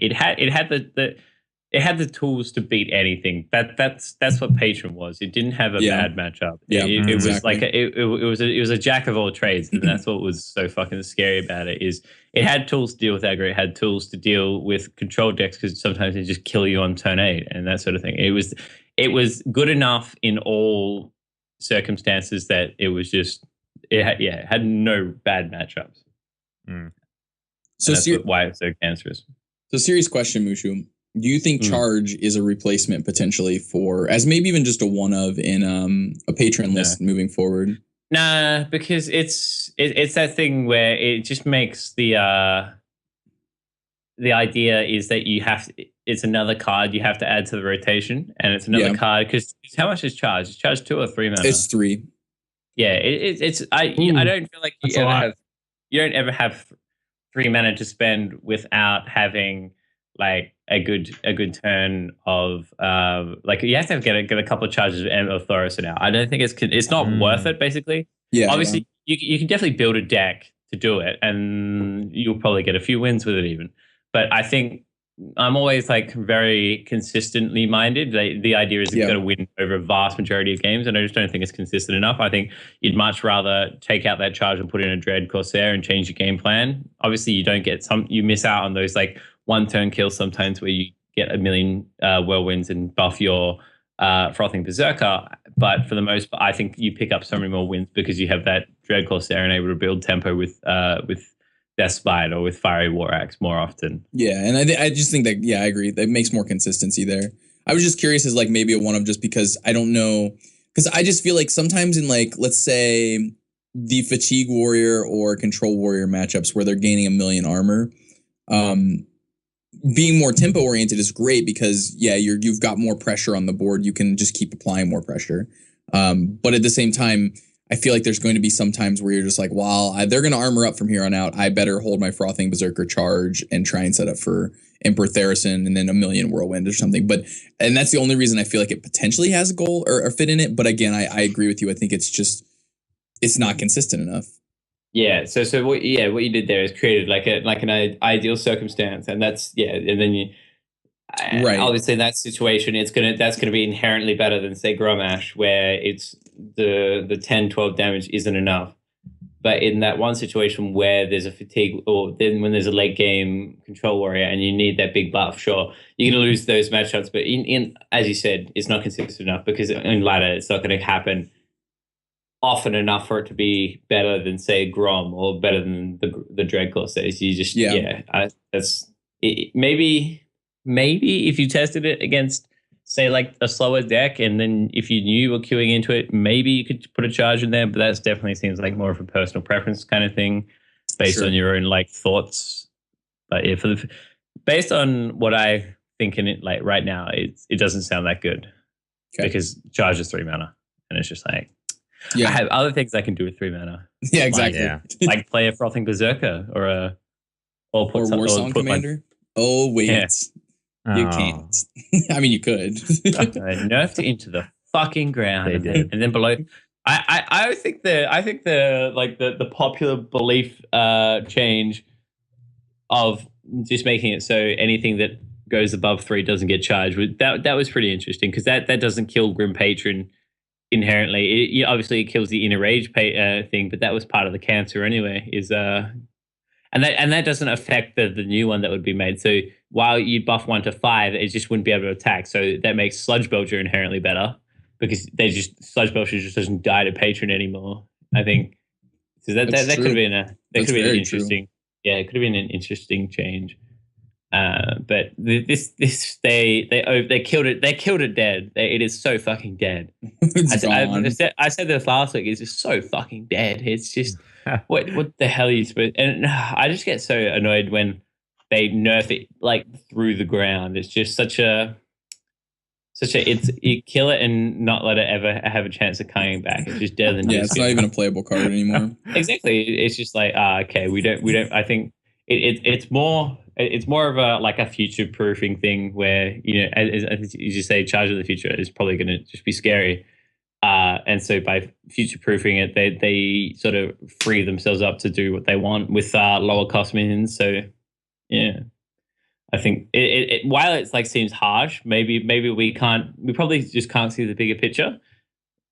It had the tools to beat anything. That's what Patron was. It didn't have a bad matchup. It was like it was a jack of all trades, and that's what was so fucking scary about it. Is it had tools to deal with aggro, it had tools to deal with control decks, because sometimes they just kill you on turn 8 and that sort of thing. It was good enough in all circumstances that it was just it had no bad matchups. So that's why it's so cancerous. So serious question, Mushu. Do you think Charge is a replacement potentially for, as maybe even just a one of in a patron list moving forward? Nah, because it's that thing where it just makes the idea is that it's another card you have to add to the rotation, and it's another card, because how much is Charge? Is Charge 2 or 3 mana? It's 3. Yeah, I don't feel like you don't ever have 3 mana to spend without having like a good turn of like you have to get a couple of charges of Thoros out. I don't think it's not worth it, basically. Yeah. Obviously you can definitely build a deck to do it, and you'll probably get a few wins with it even. But I think I'm always like very consistently minded. The idea is you've got to win over a vast majority of games, and I just don't think it's consistent enough. I think you'd much rather take out that charge and put in a Dread Corsair and change your game plan. Obviously you miss out on those like one turn kills sometimes where you get a million whirlwinds and buff your Frothing Berserker. But for the most part, I think you pick up so many more wins because you have that Dread Corsair and able to build tempo with Deathspite or with Fiery War Axe more often. Yeah, and I just think that, I agree. That makes more consistency there. I was just curious as like maybe a one of, just because I don't know, because I just feel like sometimes in like, let's say the Fatigue Warrior or Control Warrior matchups where they're gaining 1 million armor, being more tempo oriented is great because you've got more pressure on the board. You can just keep applying more pressure. But at the same time, I feel like there's going to be some times where you're just like, well, they're going to armor up from here on out. I better hold my Frothing Berserker charge and try and set up for Emperor Theresen and then 1 million Whirlwind or something. And that's the only reason I feel like it potentially has a goal or fit in it. But again, I agree with you. I think it's not consistent enough. Yeah. So what you did there is created like an ideal circumstance, and that's and then you. Right. Obviously, in that situation, that's gonna be inherently better than say Grommash, where it's the 10, 12 damage isn't enough. But in that one situation where there's a fatigue, or then when there's a late game control warrior and you need that big buff, sure, you're gonna lose those matchups. But in as you said, it's not consistent enough because in ladder, it's not gonna happen often enough for it to be better than say Grom or better than the Dread Corsairs. You just that's it, maybe if you tested it against, say, like a slower deck, and then if you knew you were queuing into it, maybe you could put a charge in there. But that definitely seems like more of a personal preference kind of thing, based on your own like thoughts. But based on what I think in it, like right now, it doesn't sound that good because charge is 3 mana, and it's just like I have other things I can do with 3 mana. Yeah, exactly. Like play a Frothing Berserker or Warsong Commander. Oh wait. Yeah. You can't. I mean, you could. I nerfed it into the fucking ground, and then below. I think the popular belief change of just making it so anything that goes above 3 doesn't get charged. That was pretty interesting because that doesn't kill Grim Patron inherently. Obviously, it kills the inner rage thing, but that was part of the cancer anyway. And that doesn't affect the new one that would be made. So while you buff 1 to 5, it just wouldn't be able to attack. So that makes Sludge Belcher inherently better because Sludge Belcher just doesn't die to Patron anymore. I think so. That could have been an interesting. True. Yeah, it could have been an interesting change. But they killed it. They killed it dead. It is so fucking dead. I said this last week. It's just so fucking dead. It's just what the hell are you supposed? And I just get so annoyed when they nerf it like through the ground. It's just you kill it and not let it ever have a chance of coming back. It's just dead. Yeah, it's not even a playable card anymore. Exactly. It's just like okay, we don't. I think it's more of a future proofing thing where as you say, Charge of the Future is probably going to just be scary. And so by future proofing it, they sort of free themselves up to do what they want with lower cost minions. So yeah. I think it while it's like seems harsh, maybe we probably just can't see the bigger picture.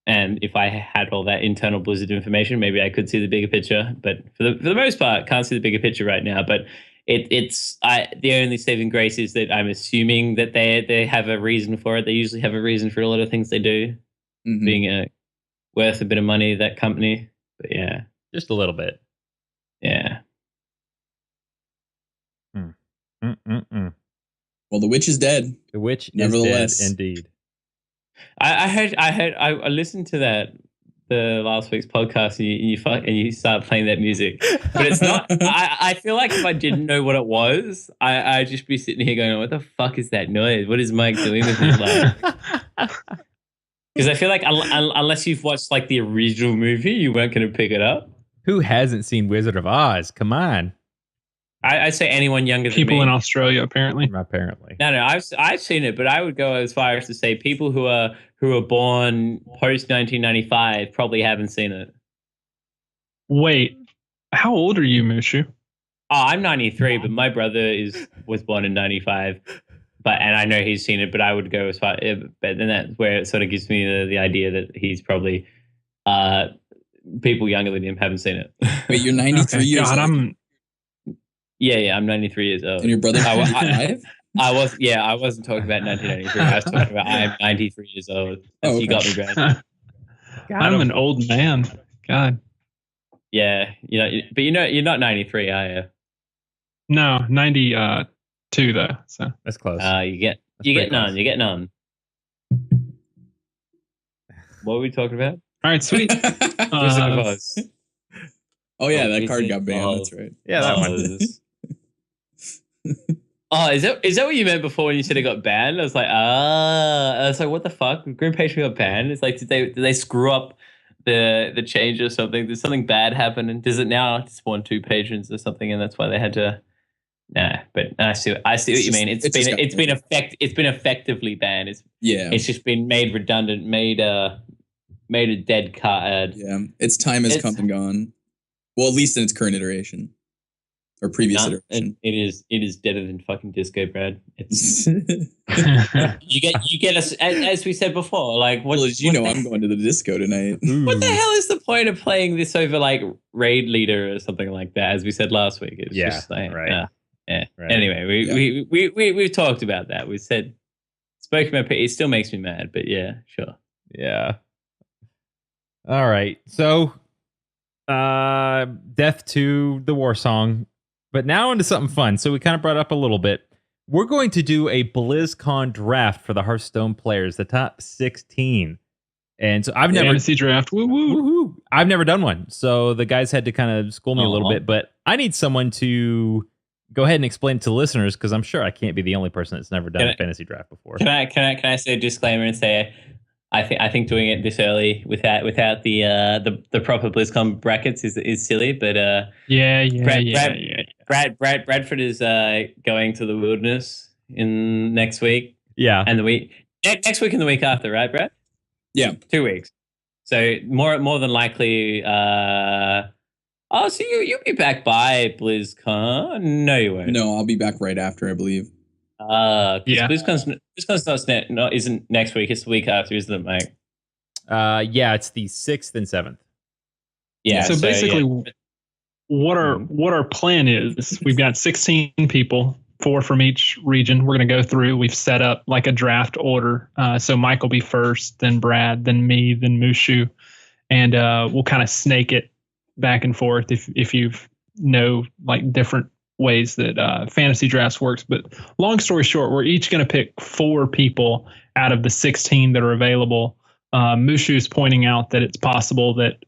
And if I had all that internal Blizzard information, maybe I could see the bigger picture. But for the most part, can't see the bigger picture right now. But the only saving grace is that I'm assuming that they have a reason for it. They usually have a reason for a lot of things they do, being worth a bit of money, that company. But yeah, just a little bit. Yeah. Well, the witch is dead. The witch nevertheless. Is dead, indeed. I listened to the last week's podcast and you started playing that music, but it's not. I feel like if I didn't know what it was, I'd just be sitting here going, "What the fuck is that noise? What is Mike doing with his life?" Because I feel like unless you've watched like the original movie, you weren't going to pick it up. Who hasn't seen Wizard of Oz? Come on. I'd say anyone younger than people me. in Australia, apparently. Apparently. No, I've seen it, but I would go as far as to say people who are born post 1995 probably haven't seen it. Wait, how old are you, Mushu? Oh, I'm 93, but my brother was born in 95. And I know he's seen it, but I would go as far. But then that's where it sort of gives me the idea that he's probably people younger than him haven't seen it. Wait, you're 93 years old. Yeah, I'm 93 years old. And your brother 95? I wasn't talking about 1993. I was talking about I'm 93 years old. Oh, okay. You got me, Brad. I'm an old man. God. Yeah, but you're not 93, are you? No, 92 though. So that's close. You get none. You get none. What were we talking about? All right, sweet. Wizard of Oz. Oh yeah, that card got banned. That's right. Yeah, that one. Oh, is that what you meant before when you said it got banned? I was like, what the fuck? Grim Patron got banned. It's like, did they screw up the change or something? Did something bad happen? And does it now spawn 2 patrons or something? And that's why they had to. Nah, but I see what you mean. It's been effectively banned. It's just been made redundant, made a dead card. Yeah, its time has come and gone. Well, at least in its current iteration. Or previous iteration. It is deader than fucking disco, Brad. It's you get us as we said before. Like, I'm going to the disco tonight. What the hell is the point of playing this over like Raid Leader or something like that? As we said last week, it's just like, right. Yeah. Right. Anyway, we've talked about that. We said spoken about it. It still makes me mad, but yeah, sure. Yeah. All right. So, death to the war song. But now into something fun. So we kind of brought it up a little bit. We're going to do a BlizzCon draft for the Hearthstone players, the top 16. And so I've never fantasy draft. Woo woo. I've never done one. So the guys had to kind of school me a little bit, but I need someone to go ahead and explain to listeners, because I'm sure I can't be the only person that's never done a fantasy draft before. Can I say a disclaimer and say I think doing it this early without the proper BlizzCon brackets is silly, but Bradford is going to the wilderness in next week. Yeah, and the week next week and the week after, right, Brad? Yeah, 2 weeks. So more than likely, Oh, so you'll be back by BlizzCon? No, you won't. No, I'll be back right after, I believe. Yeah. BlizzCon's isn't next week. It's the week after, isn't it, Mike? Yeah, it's the 6th and 7th. Yeah. So basically, yeah. what our plan is, we've got 16 people, 4 from each region. We're going to go through. We've set up like a draft order. So Mike will be first, then Brad, then me, then Mushu, and we'll kind of snake it back and forth if you know like different ways that fantasy drafts works. But long story short, we're each going to pick 4 people out of the 16 that are available. Mushu's pointing out that it's possible that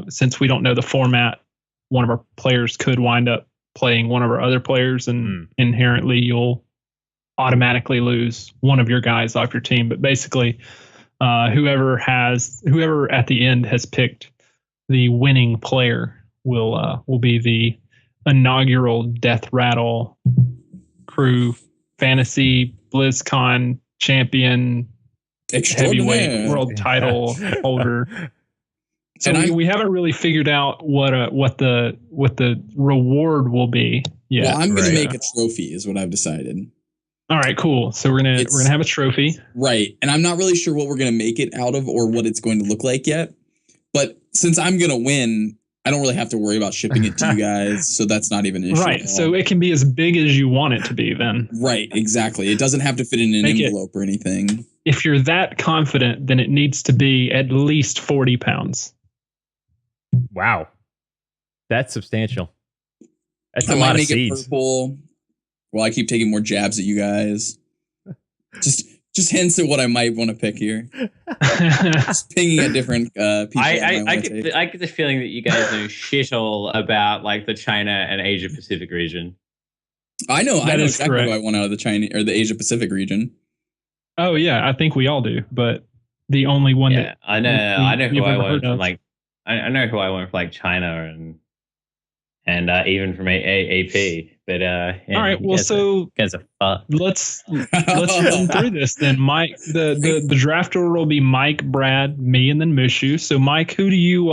since we don't know the format, one of our players could wind up playing one of our other players, and inherently you'll automatically lose one of your guys off your team. But basically, whoever at the end has picked the winning player will be the inaugural Death Rattle Crew Fantasy BlizzCon champion, heavyweight world title holder. So we haven't really figured out what the reward will be yet. Well, I'm gonna make a trophy, is what I've decided. All right, cool. So we're gonna have a trophy, right? And I'm not really sure what we're gonna make it out of or what it's going to look like yet. But since I'm gonna win, I don't really have to worry about shipping it to you guys, so that's not even an issue. Right. So it can be as big as you want it to be. Then. Right. Exactly. It doesn't have to fit in an envelope or anything. If you're that confident, then it needs to be at least 40 pounds. Wow, that's substantial. That's a I lot might of make seeds. it purple. Well, I keep taking more jabs at you guys. Just hints at what I might want to pick here. Just pinging at different people. I get the feeling that you guys know shit all about like the China and Asia Pacific region. I know exactly correct. who I want out of the China or the Asia Pacific region. Oh yeah, I think we all do. But the only one that I know who I want from of. like I know who I want from like China and even from AP. But all right, well, so guys are fucked. let's run through this then. Mike, the draft order will be Mike, Brad, me, and then Mushu. So Mike, who do you?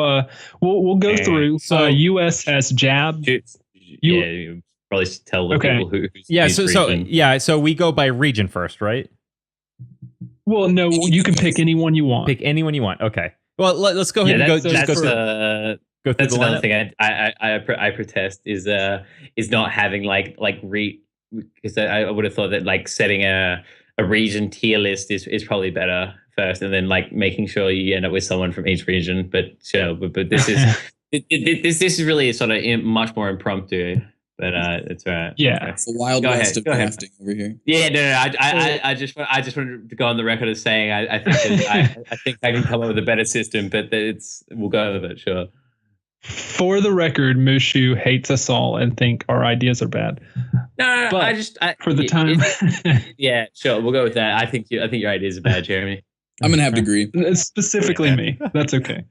We'll go through. So US has Jab. You probably should tell the people who. So we go by region first, right? Well, no, you can pick anyone you want. Pick anyone you want. Okay. Well, let's go ahead and go through that's the another lineup. thing I protest is not having because I would have thought that like setting a region tier list is probably better first, and then like making sure you end up with someone from each region. But sure, but this is this is really sort of much more impromptu. But it's right. Yeah, it's the wild west of drafting over here. Yeah, no. I just wanted to go on the record as saying I think I can come up with a better system, but we'll go with it. Sure. For the record, Mushu hates us all and think our ideas are bad. No, but for the time. Yeah, sure. We'll go with that. I think your ideas are bad, Jeremy. I'm gonna have to agree. Specifically me. That's okay.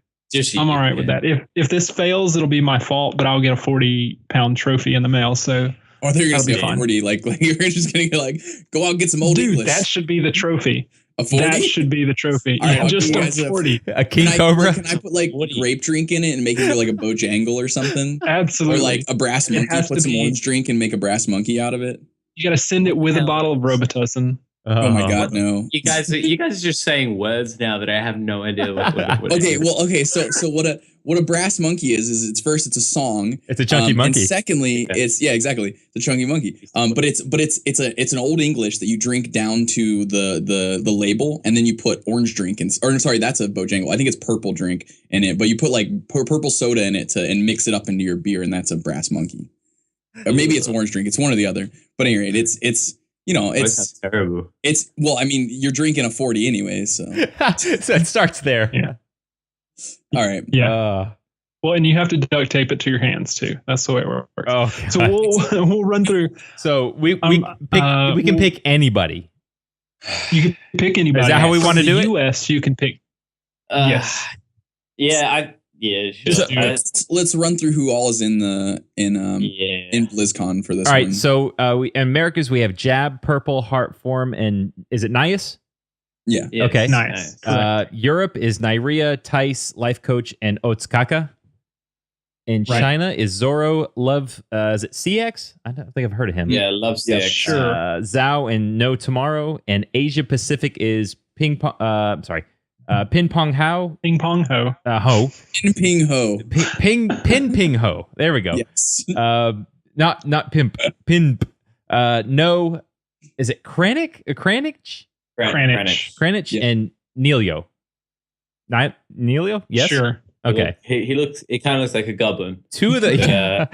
I'm all right with that. If this fails, it'll be my fault, but I'll get a 40-pound trophy in the mail. So. Oh, they're gonna say 40. Like you're just gonna go out and get some old English. That should be the trophy. A 40? That should be the trophy. Yeah, just a 40. A king cobra. Can I put like grape drink in it and make it like a Bojangle or something? Absolutely. Or like a brass monkey. Put some orange drink and make a brass monkey out of it. You got to send it with a bottle of Robitussin. Oh my God, no! You guys are just saying words now that I have no idea what Okay. So what a brass monkey is it's a song. It's a chunky monkey. And secondly, it's exactly the chunky monkey. But it's an old English that you drink down to the label, and then you put orange drink that's a Bojangle. I think it's purple drink in it, but you put like purple soda in it and mix it up into your beer, and that's a brass monkey. Or maybe it's orange drink. It's one or the other. But anyway, it's. It's terrible. You're drinking a 40 anyway, so. So it starts there. Yeah. All right. Yeah. Well, and you have to duct tape it to your hands too. That's the way it works. Oh, so we'll run through. So we can pick anybody. You can pick anybody. Is that how we want to do it? US, you can pick. Yes. Yeah. Sure. Let's run through who all is in BlizzCon for this. All right, one. so in Americas we have Jab, Purple, Heartform, and is it Nias? Yeah. Okay. Nice. Europe is Nyria, Tice, Life Coach, and Otskaka. In Right. China is Zoro. Love, is it CX? I don't think I've heard of him. Yeah, love Yeah, CX. sure. Zhao and No Tomorrow. And Asia Pacific is Ping Pong. Pin Pong Hao. Ping pong ho. Ho. Pin Ping Ho. Ping Ho. There we go. Yes. Not pimp. Pimp. No. Is it Kranich? Kranich? Kranich Yeah. and Neilio. Not Neilio? Yes. Sure. Okay. He looks. He kind of looks like a goblin. Two of the. Yeah.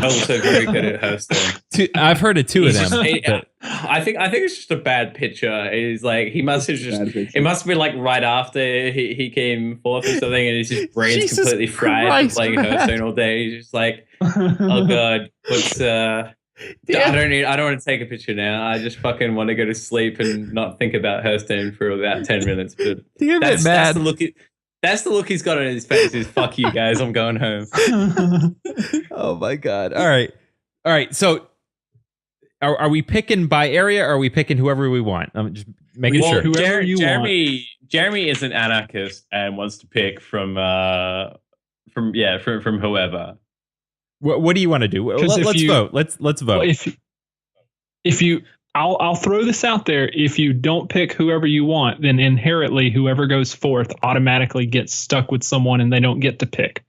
also very good at Hearthstone. I've heard of two of He's them. just- but- I think it's just a bad picture. He's like he must have just. Bad picture. It must be like right after he came forth or something, and his brain's Jesus completely fried from Christ, playing man. Hearthstone all day. He's just like, oh god, what's I don't want to take a picture now. I just fucking want to go to sleep and not think about Hearthstone for about 10 minutes. But Damn it, that's man. the look. That's the look he's got on his face. Is fuck you guys. I'm going home. Oh my god. All right. So are we picking by area or are we picking whoever we want? I'm just making Well, sure. whoever you Jeremy is an anarchist and wants to pick from whoever. What do you want to do? 'Cause if Let's you- vote. Let's vote. Well, if you, I'll throw this out there. If you don't pick whoever you want, then inherently whoever goes forth automatically gets stuck with someone, and they don't get to pick.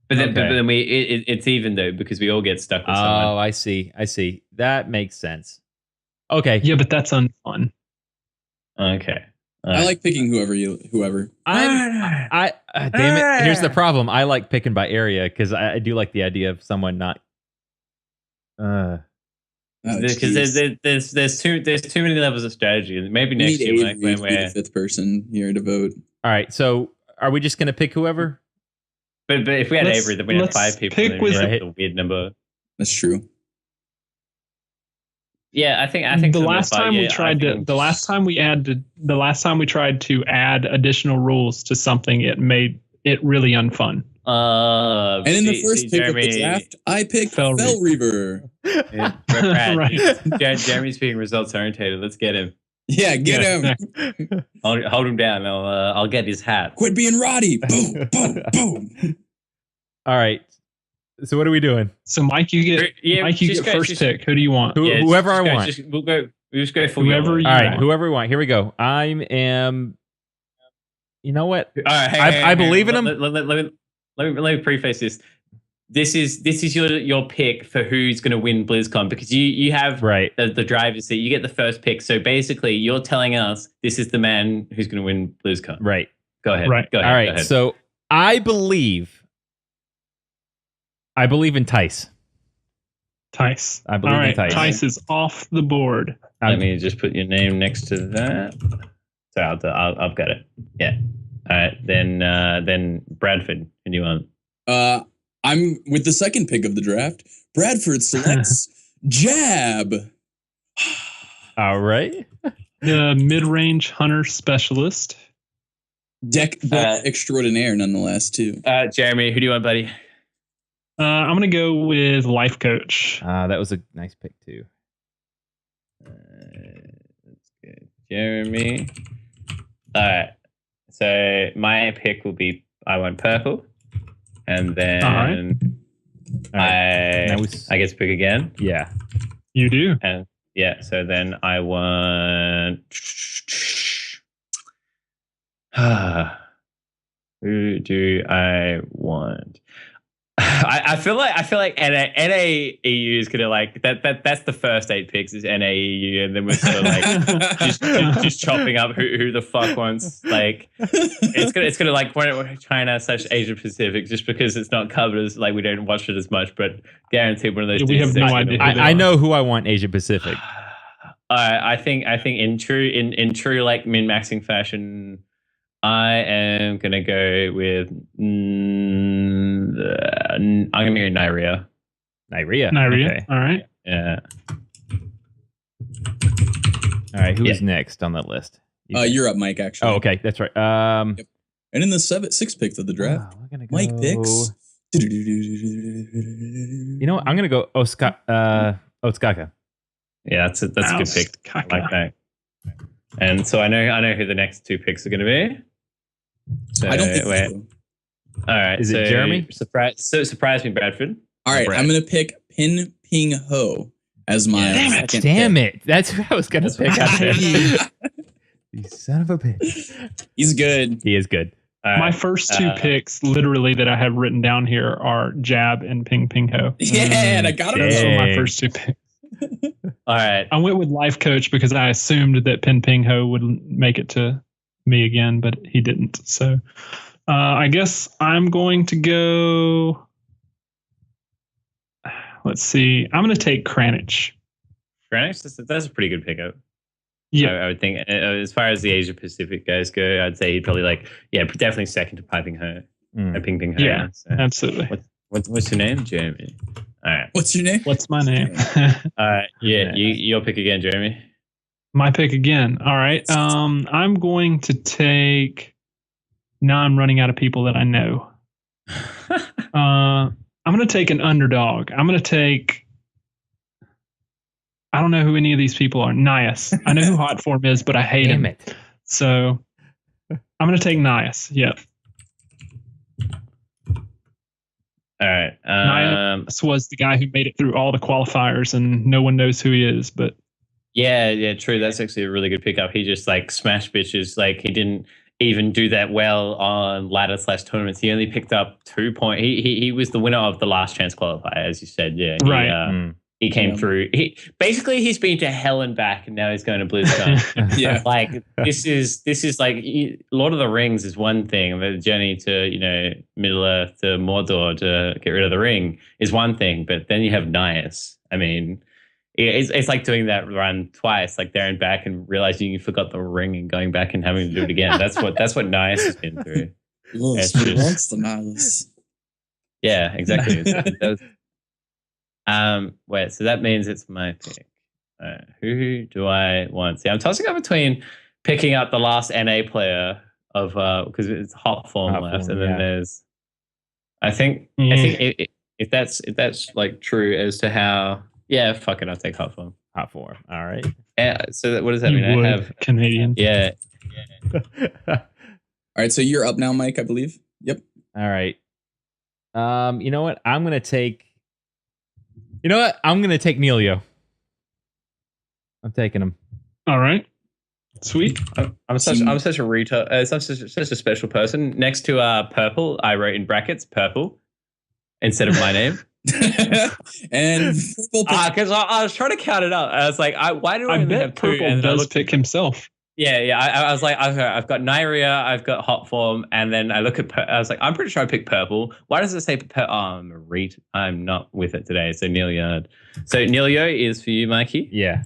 But then, Okay. but then it's even though because we all get stuck with someone. Oh, I see. That makes sense. Okay. Yeah, but that's unfun. Okay. I like picking whoever. Damn it. Here's the problem. I like picking by area because I do like the idea of someone not. Because there's too many levels of strategy, and maybe next year Avery like, to be the fifth person here to vote. All right. So are we just going to pick whoever? But if we had Let's- Avery, then we had let's 5 people. pick Then we with- had a weird number. That's true. Yeah, I think the for last most part, time we yeah, tried I to, think the last time we tried to add additional rules to something, it made it really unfun. And in the first pick of the draft, I picked Fell Fell Reaver. Yeah, Brad, Right. Jeremy's being results orientated. Let's get him. Yeah, get Yeah. him. Hold him down. I'll get his hat. Quit being Roddy. Boom, boom, boom. All right. So what are we doing? So Mike, you get first pick. Who do you want? Whoever I want. We'll just go for Whoever you All right. want. Whoever we want. Here we go. I am. You know what? All right, I believe in him. Let me preface this. This is your pick for who's going to win BlizzCon because you have Right. the driver's seat. You get the first pick. So basically, you're telling us this is the man who's going to win BlizzCon. Right. Go ahead. Right. Go ahead. All Go right. ahead. So I believe in Tice. Tice. I believe All in right, Tice. Tice is off the board. Let me just put your name next to that. So I've got it. Yeah. All right. Then Bradford. Who do you want? I'm with the second pick of the draft. Bradford selects Jab. All right. The mid-range hunter specialist. Deck extraordinaire, nonetheless, too. Jeremy. Who do you want, buddy? I'm gonna go with life coach. That was a nice pick too. That's good. Jeremy. All right. So my pick will be I want purple, and then All right. Now I get to pick again, Yeah. You do. and yeah. So then I want. Who do I want? I feel like NAEU is gonna like that's the first 8 picks is NAEU, and then we're sort of like just chopping up who the fuck wants like it's gonna like China / Asia Pacific just because it's not covered as like we don't watch it as much, but guaranteed one of those. We dudes have no is idea gonna- who they I are. know who I want Asia Pacific. I think in true like min-maxing fashion, I am gonna go with I'm gonna go Nyria. Nyria. Nyria. Okay. All right. Yeah. All right. Who's next on that list? You're up, Mike, actually. Oh, okay. That's right. And in the 6th pick of the draft, we're gonna go, Mike picks. You know what? I'm gonna go Otskaka. Yeah, that's a good pick. I like that. And so I know who the next 2 picks are gonna be. So I don't think wait. so. All right. Is it Jeremy? Surprise me, Bradford. All right, Brad. I'm gonna pick Pin Ping Ho as my second Damn pick. it. That's who I was going to pick out there. You son of a bitch. He's good. He is good. All right, My first two picks, literally, that I have written down here are Jab and Ping Ping Ho. Yeah, and I got Those him. were my Dang. first two picks. All right. I went with Life Coach because I assumed that Ping Ping Ho would make it to me again, but he didn't. So I guess I'm going to go. Let's see. I'm going to take Kranich. Greenwich, that's a pretty good pickup. Yeah. I would think as far as the Asia Pacific guys go, I'd say he'd probably definitely second to Piping Ho, Ping Ping Ho. Yeah, So, absolutely. what's your name, Jeremy? All right. What's your name? What's my name? All right. Yeah, your pick again, Jeremy. My pick again. All right. I'm going to take. Now I'm running out of people that I know. I'm going to take an underdog. I'm going to take. I don't know who any of these people are. Nias. I know who Hot Form is, but I hate Damn him. it. So I'm going to take Nias. Yep. All right. Nias was the guy who made it through all the qualifiers, and no one knows who he is. But yeah, true. That's actually a really good pickup. He just like smashed bitches. Like he didn't even do that well on ladder/tournaments. He only picked up 2 points. He was the winner of the last chance qualifier, as you said. Yeah, right. He came through. He's been to hell and back, and now he's going to BlizzCon. Yeah. Like this is like Lord of the Rings is one thing. The journey to Middle Earth to Mordor to get rid of the ring is one thing, but then you have Nias. I mean, it's like doing that run twice, like there and back, and realizing you forgot the ring and going back and having to do it again. That's what Nias has been through. What's the Nias? Yeah, exactly. Wait, so that means it's my pick. Who do I want? See, I'm tossing up between picking up the last NA player of because it's Hot Form left, and then there's. I think if that's like true as to how. Yeah, fuck it, I'll take Hot Form. Hot Form. All right. So what does that You mean? would, I have Canadian. yeah. All right, so you're up now, Mike, I believe. Yep. All right. You know what? I'm gonna take Neilio. I'm taking him. All right. Sweet. I'm such a retard. Such a special person. Next to purple, I wrote in brackets purple instead of my name. And Because I was trying to count it up. I was like, why do I even bet have two? Purple And then I does looked- pick himself. Yeah. I was like, I've got Nyria, I've got Hot Form, and then I look at. I was like, I'm pretty sure I picked purple. Why does it say? I'm a read. I'm not with it today. So Neilio. So Neilio is for you, Mikey. Yeah.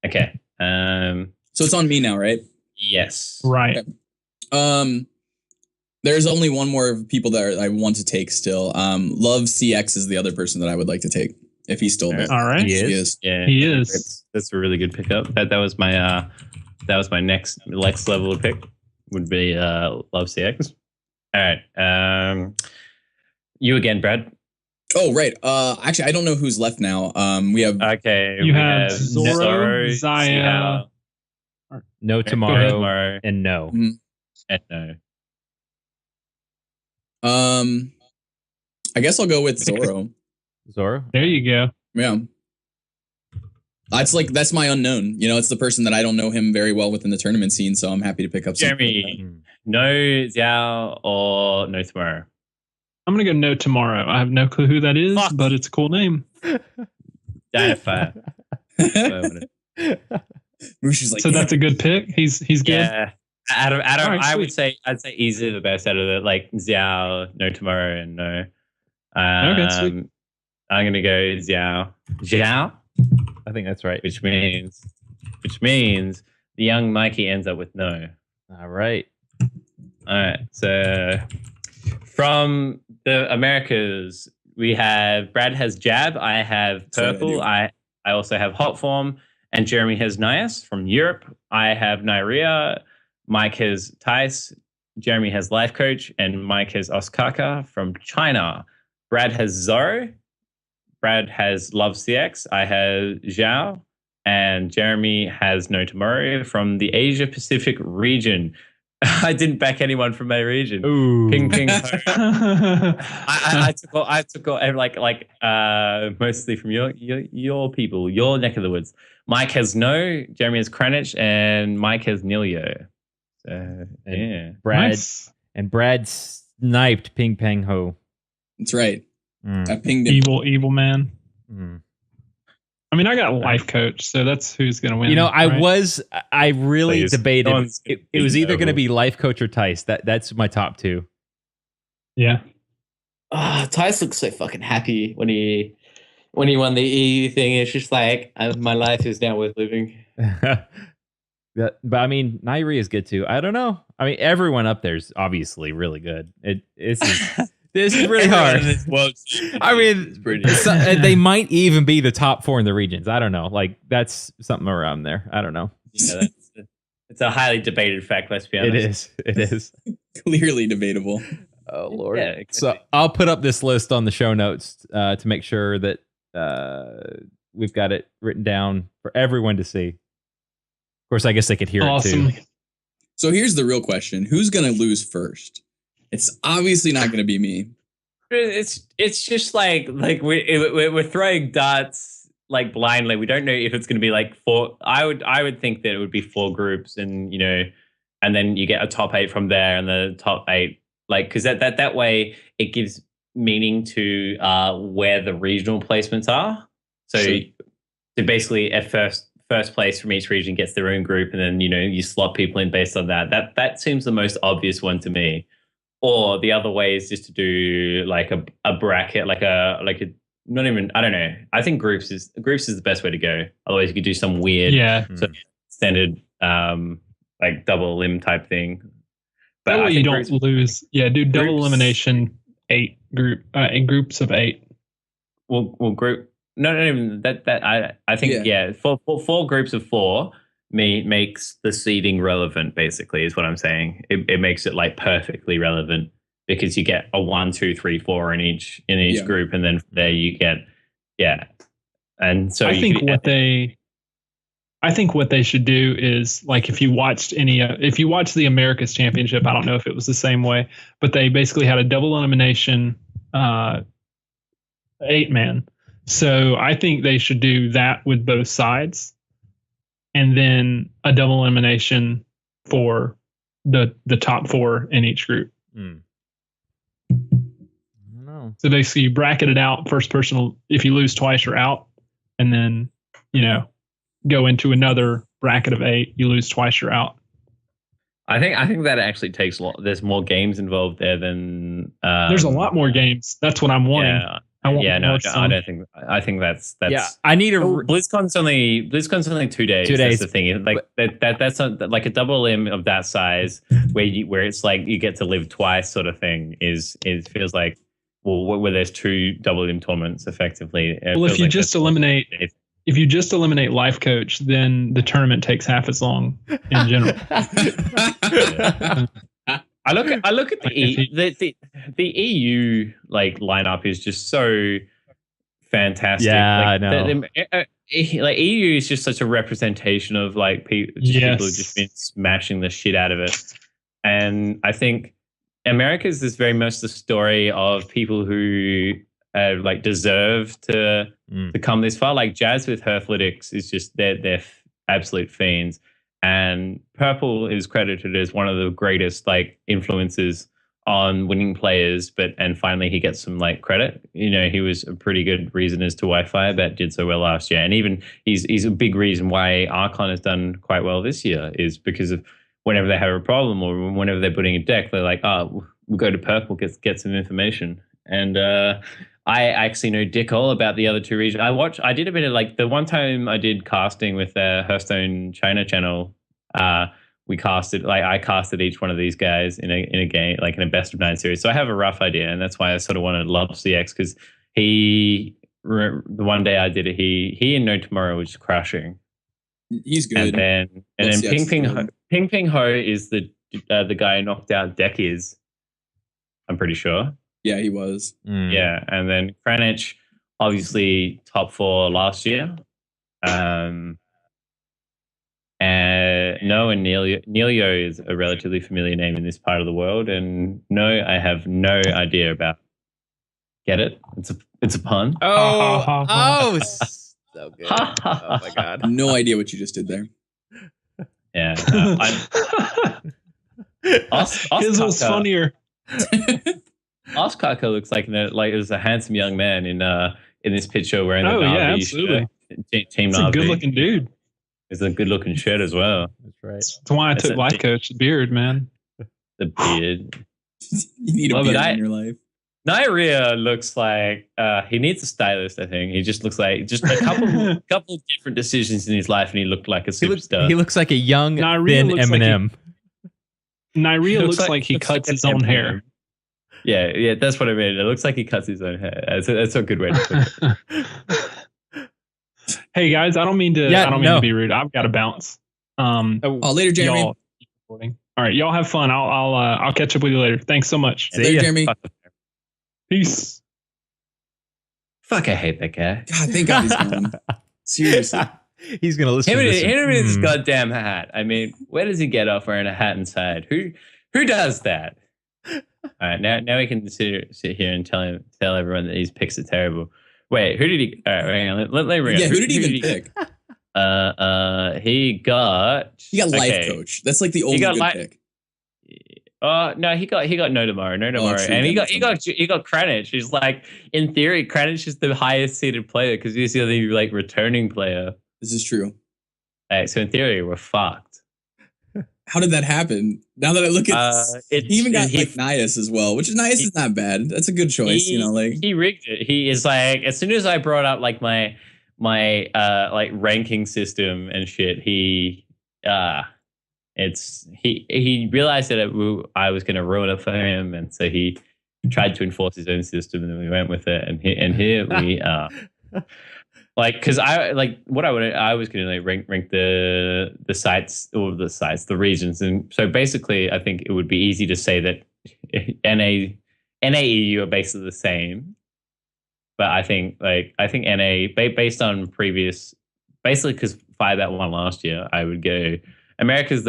Okay. so it's on me now, right? Yes. Right. There's only one more people that I want to take still. Love CX is the other person that I would like to take if he's still there. All right. He He is. is. Yeah. He is. That's a really good pickup. That was my next level pick. Would be Love CX. All right. You again, Brad. Oh, right. Actually, I don't know who's left now. We have Okay. You we have Zoro, Zaya. No Go tomorrow and no. and no. I guess I'll go with Zoro. Zoro. There you go. Yeah. That's my unknown. It's the person that I don't know him very well within the tournament scene, so I'm happy to pick up something like Jeremy, no Xiao or no tomorrow. I'm going to go No Tomorrow. I have no clue who that is, Fuck. but it's a cool name. Dynafire. that. Mushi's like, So that's a good pick. He's good. Yeah. Adam, All right, I'd say easily the best out of it. Like Xiao, no tomorrow, and no. Okay, sweet. I'm gonna go Xiao. Xiao, I think that's right. which means the young Mikey ends up with no. All right. All right. So from the Americas, we have Brad has Jab. I have That's what I Purple. do. I also have Hot Form, and Jeremy has Nias from Europe. I have Nyria. Mike has Tice. Jeremy has Life Coach, and Mike has Osaka from China. Brad has Zoro. Brad has Love CX. I have Zhao, and Jeremy has No Tomorrow from the Asia Pacific region. I didn't back anyone from my region. Ooh. Ping Ping Ho. I took all mostly from your people, your neck of the woods. Mike has No, Jeremy has Kranich, and Mike has Nilio. So yeah, Brad sniped Ping Pang Ho. That's right. I pinged him. Evil man. Mm. I mean, I got a life coach, so that's who's going to win. You know, I right? really Please. debated. It was either going to be life coach or Tice. That's my top two. Yeah. Tice looks so fucking happy when he won the EU thing. It's just like my life is now worth living. But I mean, Nairi is good too. I don't know. I mean, everyone up there is obviously really good. This is really hard. I mean, they might even be the top 4 in the regions. I don't know. Like, that's something around there. I don't know. Yeah, it's a highly debated fact. Let's be honest. It is. Clearly debatable. Oh Lord. Yeah, exactly. So I'll put up this list on the show notes to make sure that we've got it written down for everyone to see. Of course, I guess they could hear it too. So here's the real question: who's going to lose first? It's obviously not going to be me. It's just like we're throwing darts like blindly. We don't know if it's going to be like 4. I would think that it would be 4 groups, and and then you get a top 8 from there, and the top 8 because that way it gives meaning to where the regional placements are. So basically, at first place from each region gets their own group, and then you slot people in based on that. That seems the most obvious one to me. Or the other way is just to do like a bracket, like a not even, I don't know. I think groups is the best way to go. Otherwise, you could do some weird, sort of standard like double elim type thing. But that way you don't lose. Yeah, do double elimination 8 in groups of 8. Well, group. No, not even that. I think four groups of 4. Makes the seeding relevant, basically, is what I'm saying. It makes it like perfectly relevant because you get a 1, 2, 3, 4 in each group, and then from there you get And so I think what they should do is, like, if you watched the Americas Championship, I don't know if it was the same way, but they basically had a double elimination 8-man. So I think they should do that with both sides, and then a double elimination for the top 4 in each group. I don't know. So basically, you bracket it out. First person, if you lose twice, you're out, and then go into another bracket of 8. You lose twice, you're out. I think that actually takes a lot. There's more games involved there than. There's a lot more games. That's what I'm wanting. Yeah. I don't think. I think that's. Yeah, I need a. BlizzCon's only 2 days. 2 days. That's the thing. Like that's like a double limb of that size, where it's like you get to live twice, sort of thing. It feels like where there's 2 double limb tournaments effectively. Well, if you just eliminate life coach, then the tournament takes half as long in general. I look at the EU like lineup is just so fantastic. Yeah, like, I know. Like EU is just such a representation of like people who've just been smashing the shit out of it, and I think America's is very much the story of people who like deserve to come this far. Like Jazz with Herfletics is just they're absolute fiends. And Purple is credited as one of the greatest like influences on winning players, and finally he gets some like credit. He was a pretty good reason as to why Firebat did so well last year, and even he's a big reason why Archon has done quite well this year is because of whenever they have a problem or whenever they're putting a deck, they're like, we'll go to Purple, get some information. And I actually know dick all about the other 2 regions. I did a bit of like the one time I did casting with the Hearthstone China channel. We casted I casted each one of these guys in a game, like in a best of 9 series. So I have a rough idea, and that's why I sort of wanted Love CX because the one day I did it, he and No Tomorrow was crushing. He's good. And then Ping Ping Ho is the guy who knocked out Deckies. I'm pretty sure. Yeah, he was. Yeah, and then Kranich, obviously top 4 last year. And no, and Neilio is a relatively familiar name in this part of the world, and no, I have no idea about. Get it? It's a pun. Oh, so good. Oh my god. No idea what you just did there. Yeah, His was funnier. Oscar looks like is a handsome young man in this picture wearing Oh the yeah, Na'vi absolutely. shirt. Team He's a Na'vi. good-looking dude. It's a good-looking shirt as well. That's right. That's why I took life coach. The beard, man. The beard. You need a Love it. beard in your life. Nyria looks like he needs a stylist. I think he just looks like just a couple different decisions in his life, and he looked like a superstar. He looks like a young, Nyria thin looks like Eminem. Nyria looks like he looks cuts like his an own Eminem. hair. Yeah, that's what I mean. It looks like he cuts his own hair. That's a good way to put it. Hey guys, I don't mean to. Yeah, I don't mean to be rude. I've got to bounce. Oh, later, Jeremy. Y'all keep recording. All right, y'all have fun. I'll catch up with you later. Thanks so much. See Later, ya. Jeremy. Peace. Fuck, I hate that guy. God, thank God he's gone. Seriously. He's gonna listen Him to and this. his goddamn hat. I mean, where does he get off wearing a hat inside? Who does that? All right, now we can sit here and tell everyone that his picks are terrible. Wait, who did he? All right, hang on. Let me bring Yeah, up. who did he even pick? He got Life coach. That's like the only good pick. No, he got no tomorrow, true, and he that's got Kranich. He's like, in theory, Kranich is the highest seeded player because he's the only like returning player. This is true. Right, so in theory, we're fucked. How did that happen? Now that I look at he even got he- Nias as well, which Nias is not bad. That's a good choice, he rigged it. He is like, as soon as I brought up like my like ranking system and shit, he realized that I was going to ruin it for him, and so he tried to enforce his own system, and then we went with it, and here we are. Like, because I was going to like rank the sites or the regions, and so basically, I think it would be easy to say that NAEU are basically the same, but I think NA based on previous, basically because Firebat won last year, I would go America's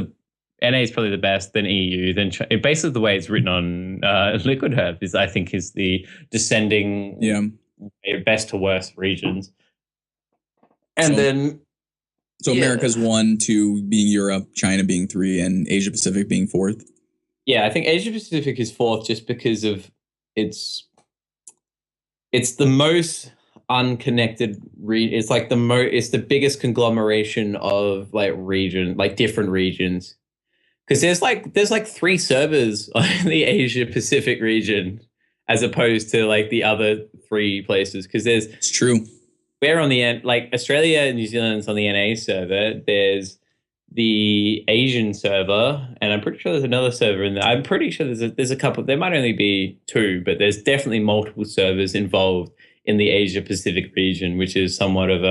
NA is probably the best, then EU, then basically the way it's written on Liquid Herb is the descending best to worst regions. And then America's 1, 2 being Europe, China being 3, and Asia Pacific being 4th. Yeah, I think Asia Pacific is 4th just because of it's the most unconnected it's like it's the biggest conglomeration of like different regions. Because there's like 3 servers on the Asia Pacific region as opposed to like the other 3 places. Because it's true. We're on the end, like Australia and New Zealand's on the NA server. There's the Asian server, and I'm pretty sure there's another server in there. I'm pretty sure there's a couple. There might only be 2, but there's definitely multiple servers involved in the Asia Pacific region, which is somewhat of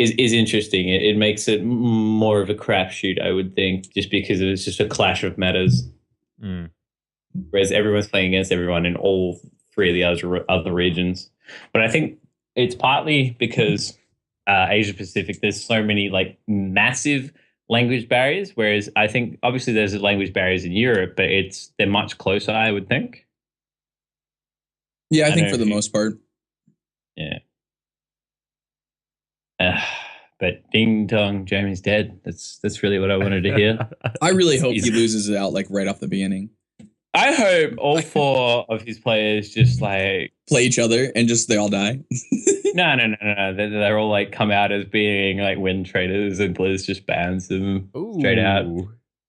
is interesting. It makes it more of a crapshoot, I would think, just because it's just a clash of metas. Whereas everyone's playing against everyone in all 3 of the other regions. But I think it's partly because Asia Pacific, there's so many like massive language barriers, whereas I think obviously there's language barriers in Europe, but they're much closer, I would think. Yeah, I think for the most part. Yeah. But ding dong, Jamie's dead. That's really what I wanted to hear. I really hope he loses it out like right off the beginning. I hope all 4 of his players just like play each other and just they all die. No. They're all like come out as being like win traders, and Blizz just bans them straight out.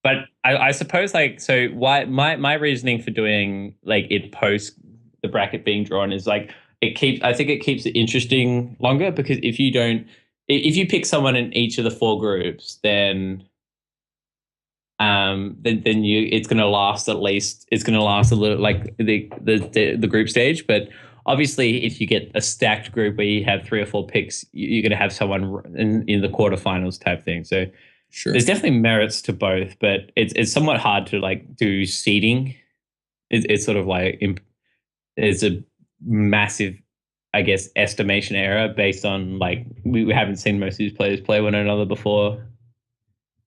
But I suppose like, so why my reasoning for doing like it post the bracket being drawn is like I think it keeps it interesting longer, because if you pick someone in each of the 4 groups, then it's going to last a little like the group stage. But obviously if you get a stacked group where you have 3 or 4 picks, you're going to have someone in the quarterfinals type thing. So sure, there's definitely merits to both, but it's somewhat hard to like do seeding. It's sort of like it's a massive, I guess, estimation error based on like we haven't seen most of these players play one another before.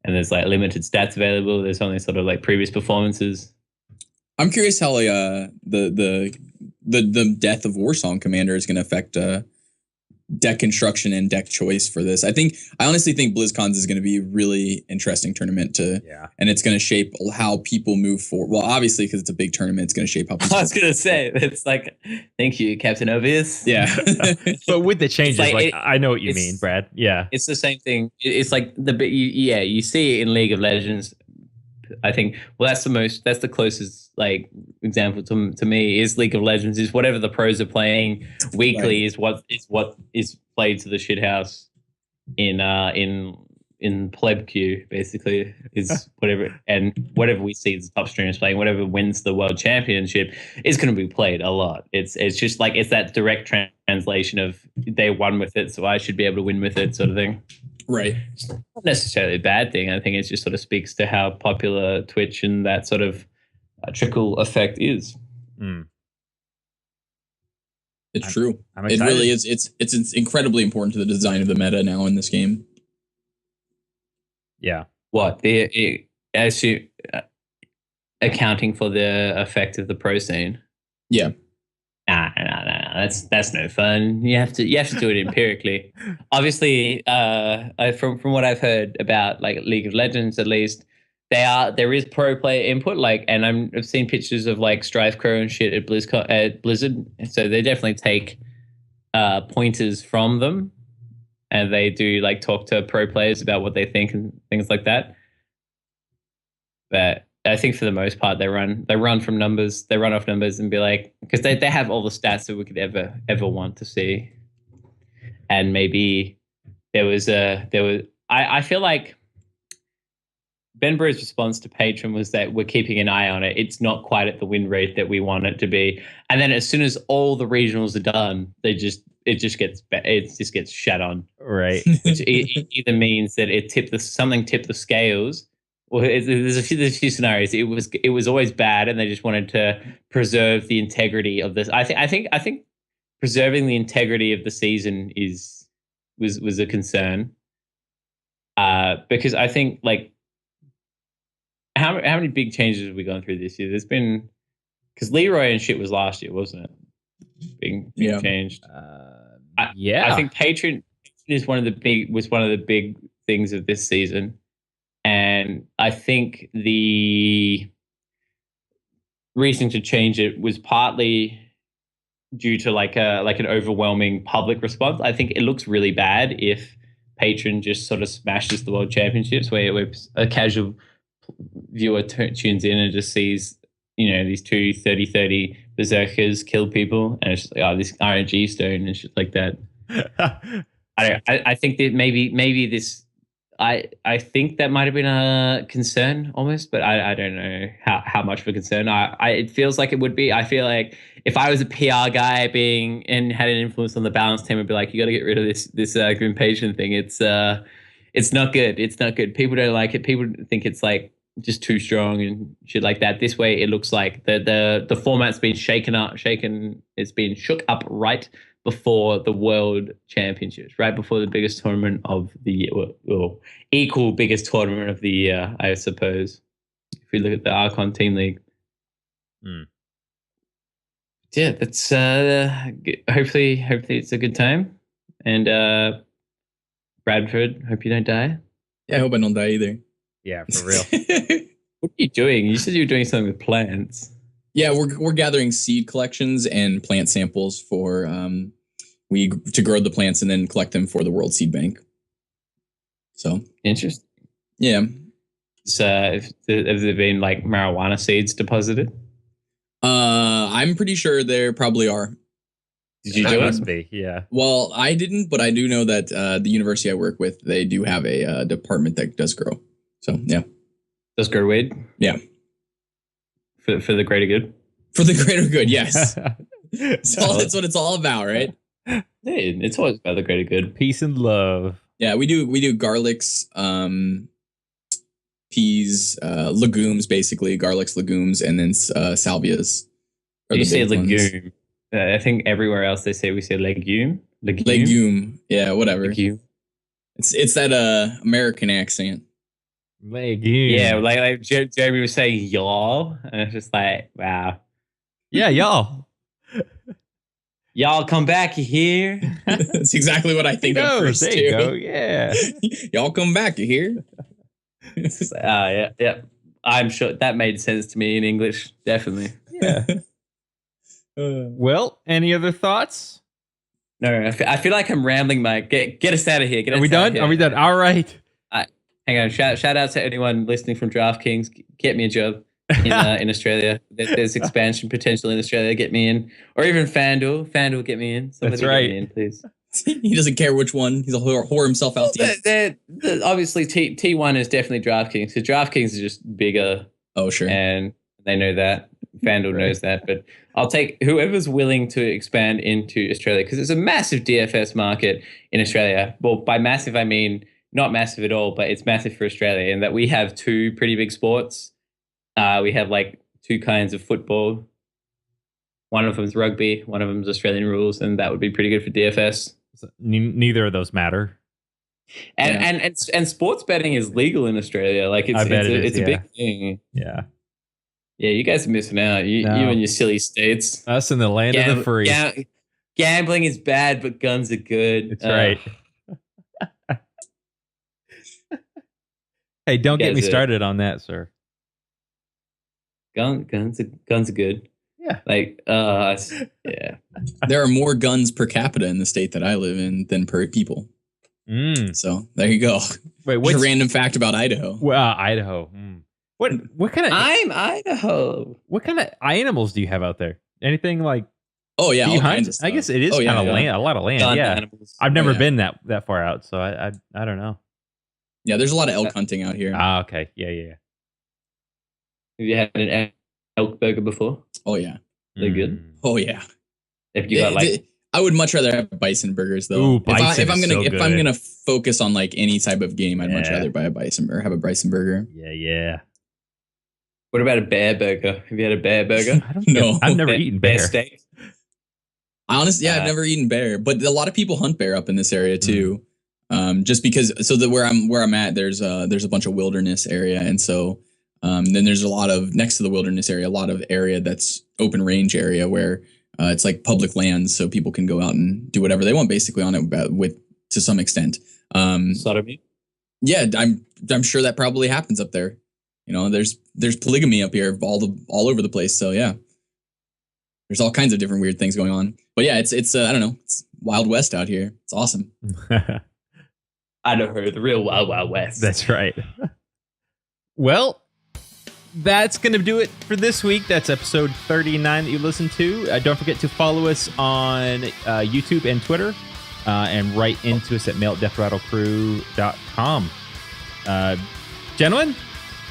and there's like limited stats available. There's only sort of like previous performances. I'm curious how the death of Warsong Commander is going to affect deck construction and deck choice for this. I honestly think BlizzCon's is going to be a really interesting tournament and it's going to shape how people move forward. Well, obviously, because it's a big tournament, it's going to shape how people I was going to say, it's like, thank you, Captain Obvious. Yeah. But with the changes, I know what you mean, Brad. Yeah. It's the same thing. It's like you see it in League of Legends. I think, well, that's the closest like example to me is League of Legends is whatever the pros are playing weekly is what is played to the shithouse in pleb queue, basically is whatever we see as top streamers playing, whatever wins the world championship is going to be played a lot. It's just like, it's that direct translation of they won with it, so I should be able to win with it sort of thing. Right. It's not necessarily a bad thing. I think it just sort of speaks to how popular Twitch and that sort of trickle effect is. It's true. It really is. It's incredibly important to the design of the meta now in this game. Yeah. What accounting for the effect of the pro scene? Yeah. Nah. That's no fun. You have to do it empirically. Obviously, from what I've heard about like League of Legends, at least there is pro player input. Like, and I've seen pictures of like Strife Crow and shit at BlizzCon, at Blizzard. So they definitely take pointers from them, and they do like talk to pro players about what they think and things like that. But I think for the most part, they run from numbers. They run off numbers and be like, because they have all the stats that we could ever want to see. And maybe I feel like Ben Brew's response to Patron was that we're keeping an eye on it. It's not quite at the win rate that we want it to be. And then as soon as all the regionals are done, it just gets shat on. Right. Which either means that something tipped the scales. Well, there's a few scenarios. It was always bad, and they just wanted to preserve the integrity of this. I think preserving the integrity of the season was a concern, because I think like how many big changes have we gone through this year? There's been, because Leroy and shit was last year, wasn't it? Being changed. I think Patron was one of the big things of this season. And I think the reason to change it was partly due to like an overwhelming public response. I think it looks really bad if Patron just sort of smashes the World Championships, where a casual viewer tunes in and just sees, these two 30-30 berserkers kill people, and it's just like, oh, this RNG stone and shit like that. I think that maybe this. I think that might have been a concern almost, but I don't know how much of a concern. It feels like it would be. I feel like if I was a PR guy and had an influence on the balance team, I'd be like, you got to get rid of this Grim Patron thing. It's not good. It's not good. People don't like it. People think it's like just too strong and shit like that. This way, it looks like the format's been shaken. It's been shook up right before the World Championships, right before the biggest tournament of the year, or equal biggest tournament of the year, I suppose. If we look at the Archon Team League. Yeah, that's hopefully it's a good time. And Bradford, hope you don't die. Yeah, I hope I don't die either. Yeah, for real. What are you doing? You said you were doing something with plants. Yeah, we're gathering seed collections and plant samples for to grow the plants and then collect them for the World Seed Bank. So interesting. Yeah. So, have there been like marijuana seeds deposited? I'm pretty sure there probably are. Did you do it? Must be, yeah. Well, I didn't, but I do know that the university I work with, they do have a department that does grow. So yeah. Does grow weed? Yeah. For the greater good? For the greater good, yes. That's what it's all about, right? Yeah, it's always about the greater good. Peace and love. Yeah, we do garlics, peas, legumes, basically garlics, legumes, and then salvias. You say legume. I think everywhere else we say legume. Legume. Yeah, whatever. Legume. It's that American accent. Legume. Yeah, like Jeremy was saying, y'all, and it's just like, wow, Yeah, y'all. y'all come back here. That's exactly what I think of first There too. you go. Yeah. Y'all come back, you hear? It's like, yeah. I'm sure that made sense to me in English, definitely. Yeah. Well, any other thoughts? No, I feel like I'm rambling, Mike. Get us out of here. Are we done? Are we done? All right. Hang on. Shout out to anyone listening from DraftKings. Get me a job in Australia. There's expansion potential in Australia. Get me in, or even FanDuel. FanDuel, get me in. Somebody That's right. Get me in, please. He doesn't care which one. He's a whore himself out. Obviously, T1 is definitely DraftKings. So DraftKings is just bigger. Oh, sure. And they know that. FanDuel knows that. But I'll take whoever's willing to expand into Australia, because there's a massive DFS market in Australia. Well, by massive, I mean not massive at all, but it's massive for Australia in that we have two pretty big sports. We have like two kinds of football. One of them is rugby. One of them is Australian rules. And that would be pretty good for DFS. Neither of those matter. And sports betting is legal in Australia. Like it's a big thing. Yeah. Yeah, you guys are missing out. You and your silly states. Us in the land of the free. Gambling is bad, but guns are good. That's right. Hey, don't get me started on that, sir. Guns are good. Yeah. Like, yeah. There are more guns per capita in the state that I live in than per people. So there you go. Wait, what's a random fact about Idaho? Well, Idaho. What kind of? I'm Idaho. What kind of animals do you have out there? Anything like? Oh yeah, all kinds of I guess it is kind of land. A lot of land. Yeah. Animals. I've never been that far out, so I don't know. Yeah, there's a lot of elk hunting out here. Ah, okay. Yeah. Have you had an elk burger before? Oh yeah, they're good. Oh yeah. If you got like, I would much rather have bison burgers though. Ooh, bison if I'm gonna focus on like any type of game, I'd much rather buy a bison or have a bison burger. Yeah. What about a bear burger? Have you had a bear burger? No, I've never eaten bear steak. Honestly, I've never eaten bear, but a lot of people hunt bear up in this area too. Just because, where I'm at, there's a bunch of wilderness area, and so then there's a lot of next to the wilderness area, a lot of area that's open range area where it's like public lands, so people can go out and do whatever they want basically on it with to some extent. Sodomy. Yeah, I'm sure that probably happens up there. You know, there's polygamy up here all over the place. So yeah, there's all kinds of different weird things going on. But yeah, it's I don't know, it's Wild West out here. It's awesome. I know her, the real Wild West. That's right. Well, that's going to do it for this week. That's episode 39 that you listened to. Don't forget to follow us on YouTube and Twitter, and write into us at mail@deathrattlecrew.com. Gentlemen,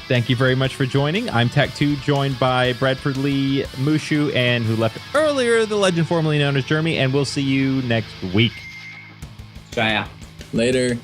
thank you very much for joining. I'm Tech2, joined by Bradford Lee, Mushu, and who left earlier, the legend formerly known as Jeremy, and we'll see you next week. Ciao. Later.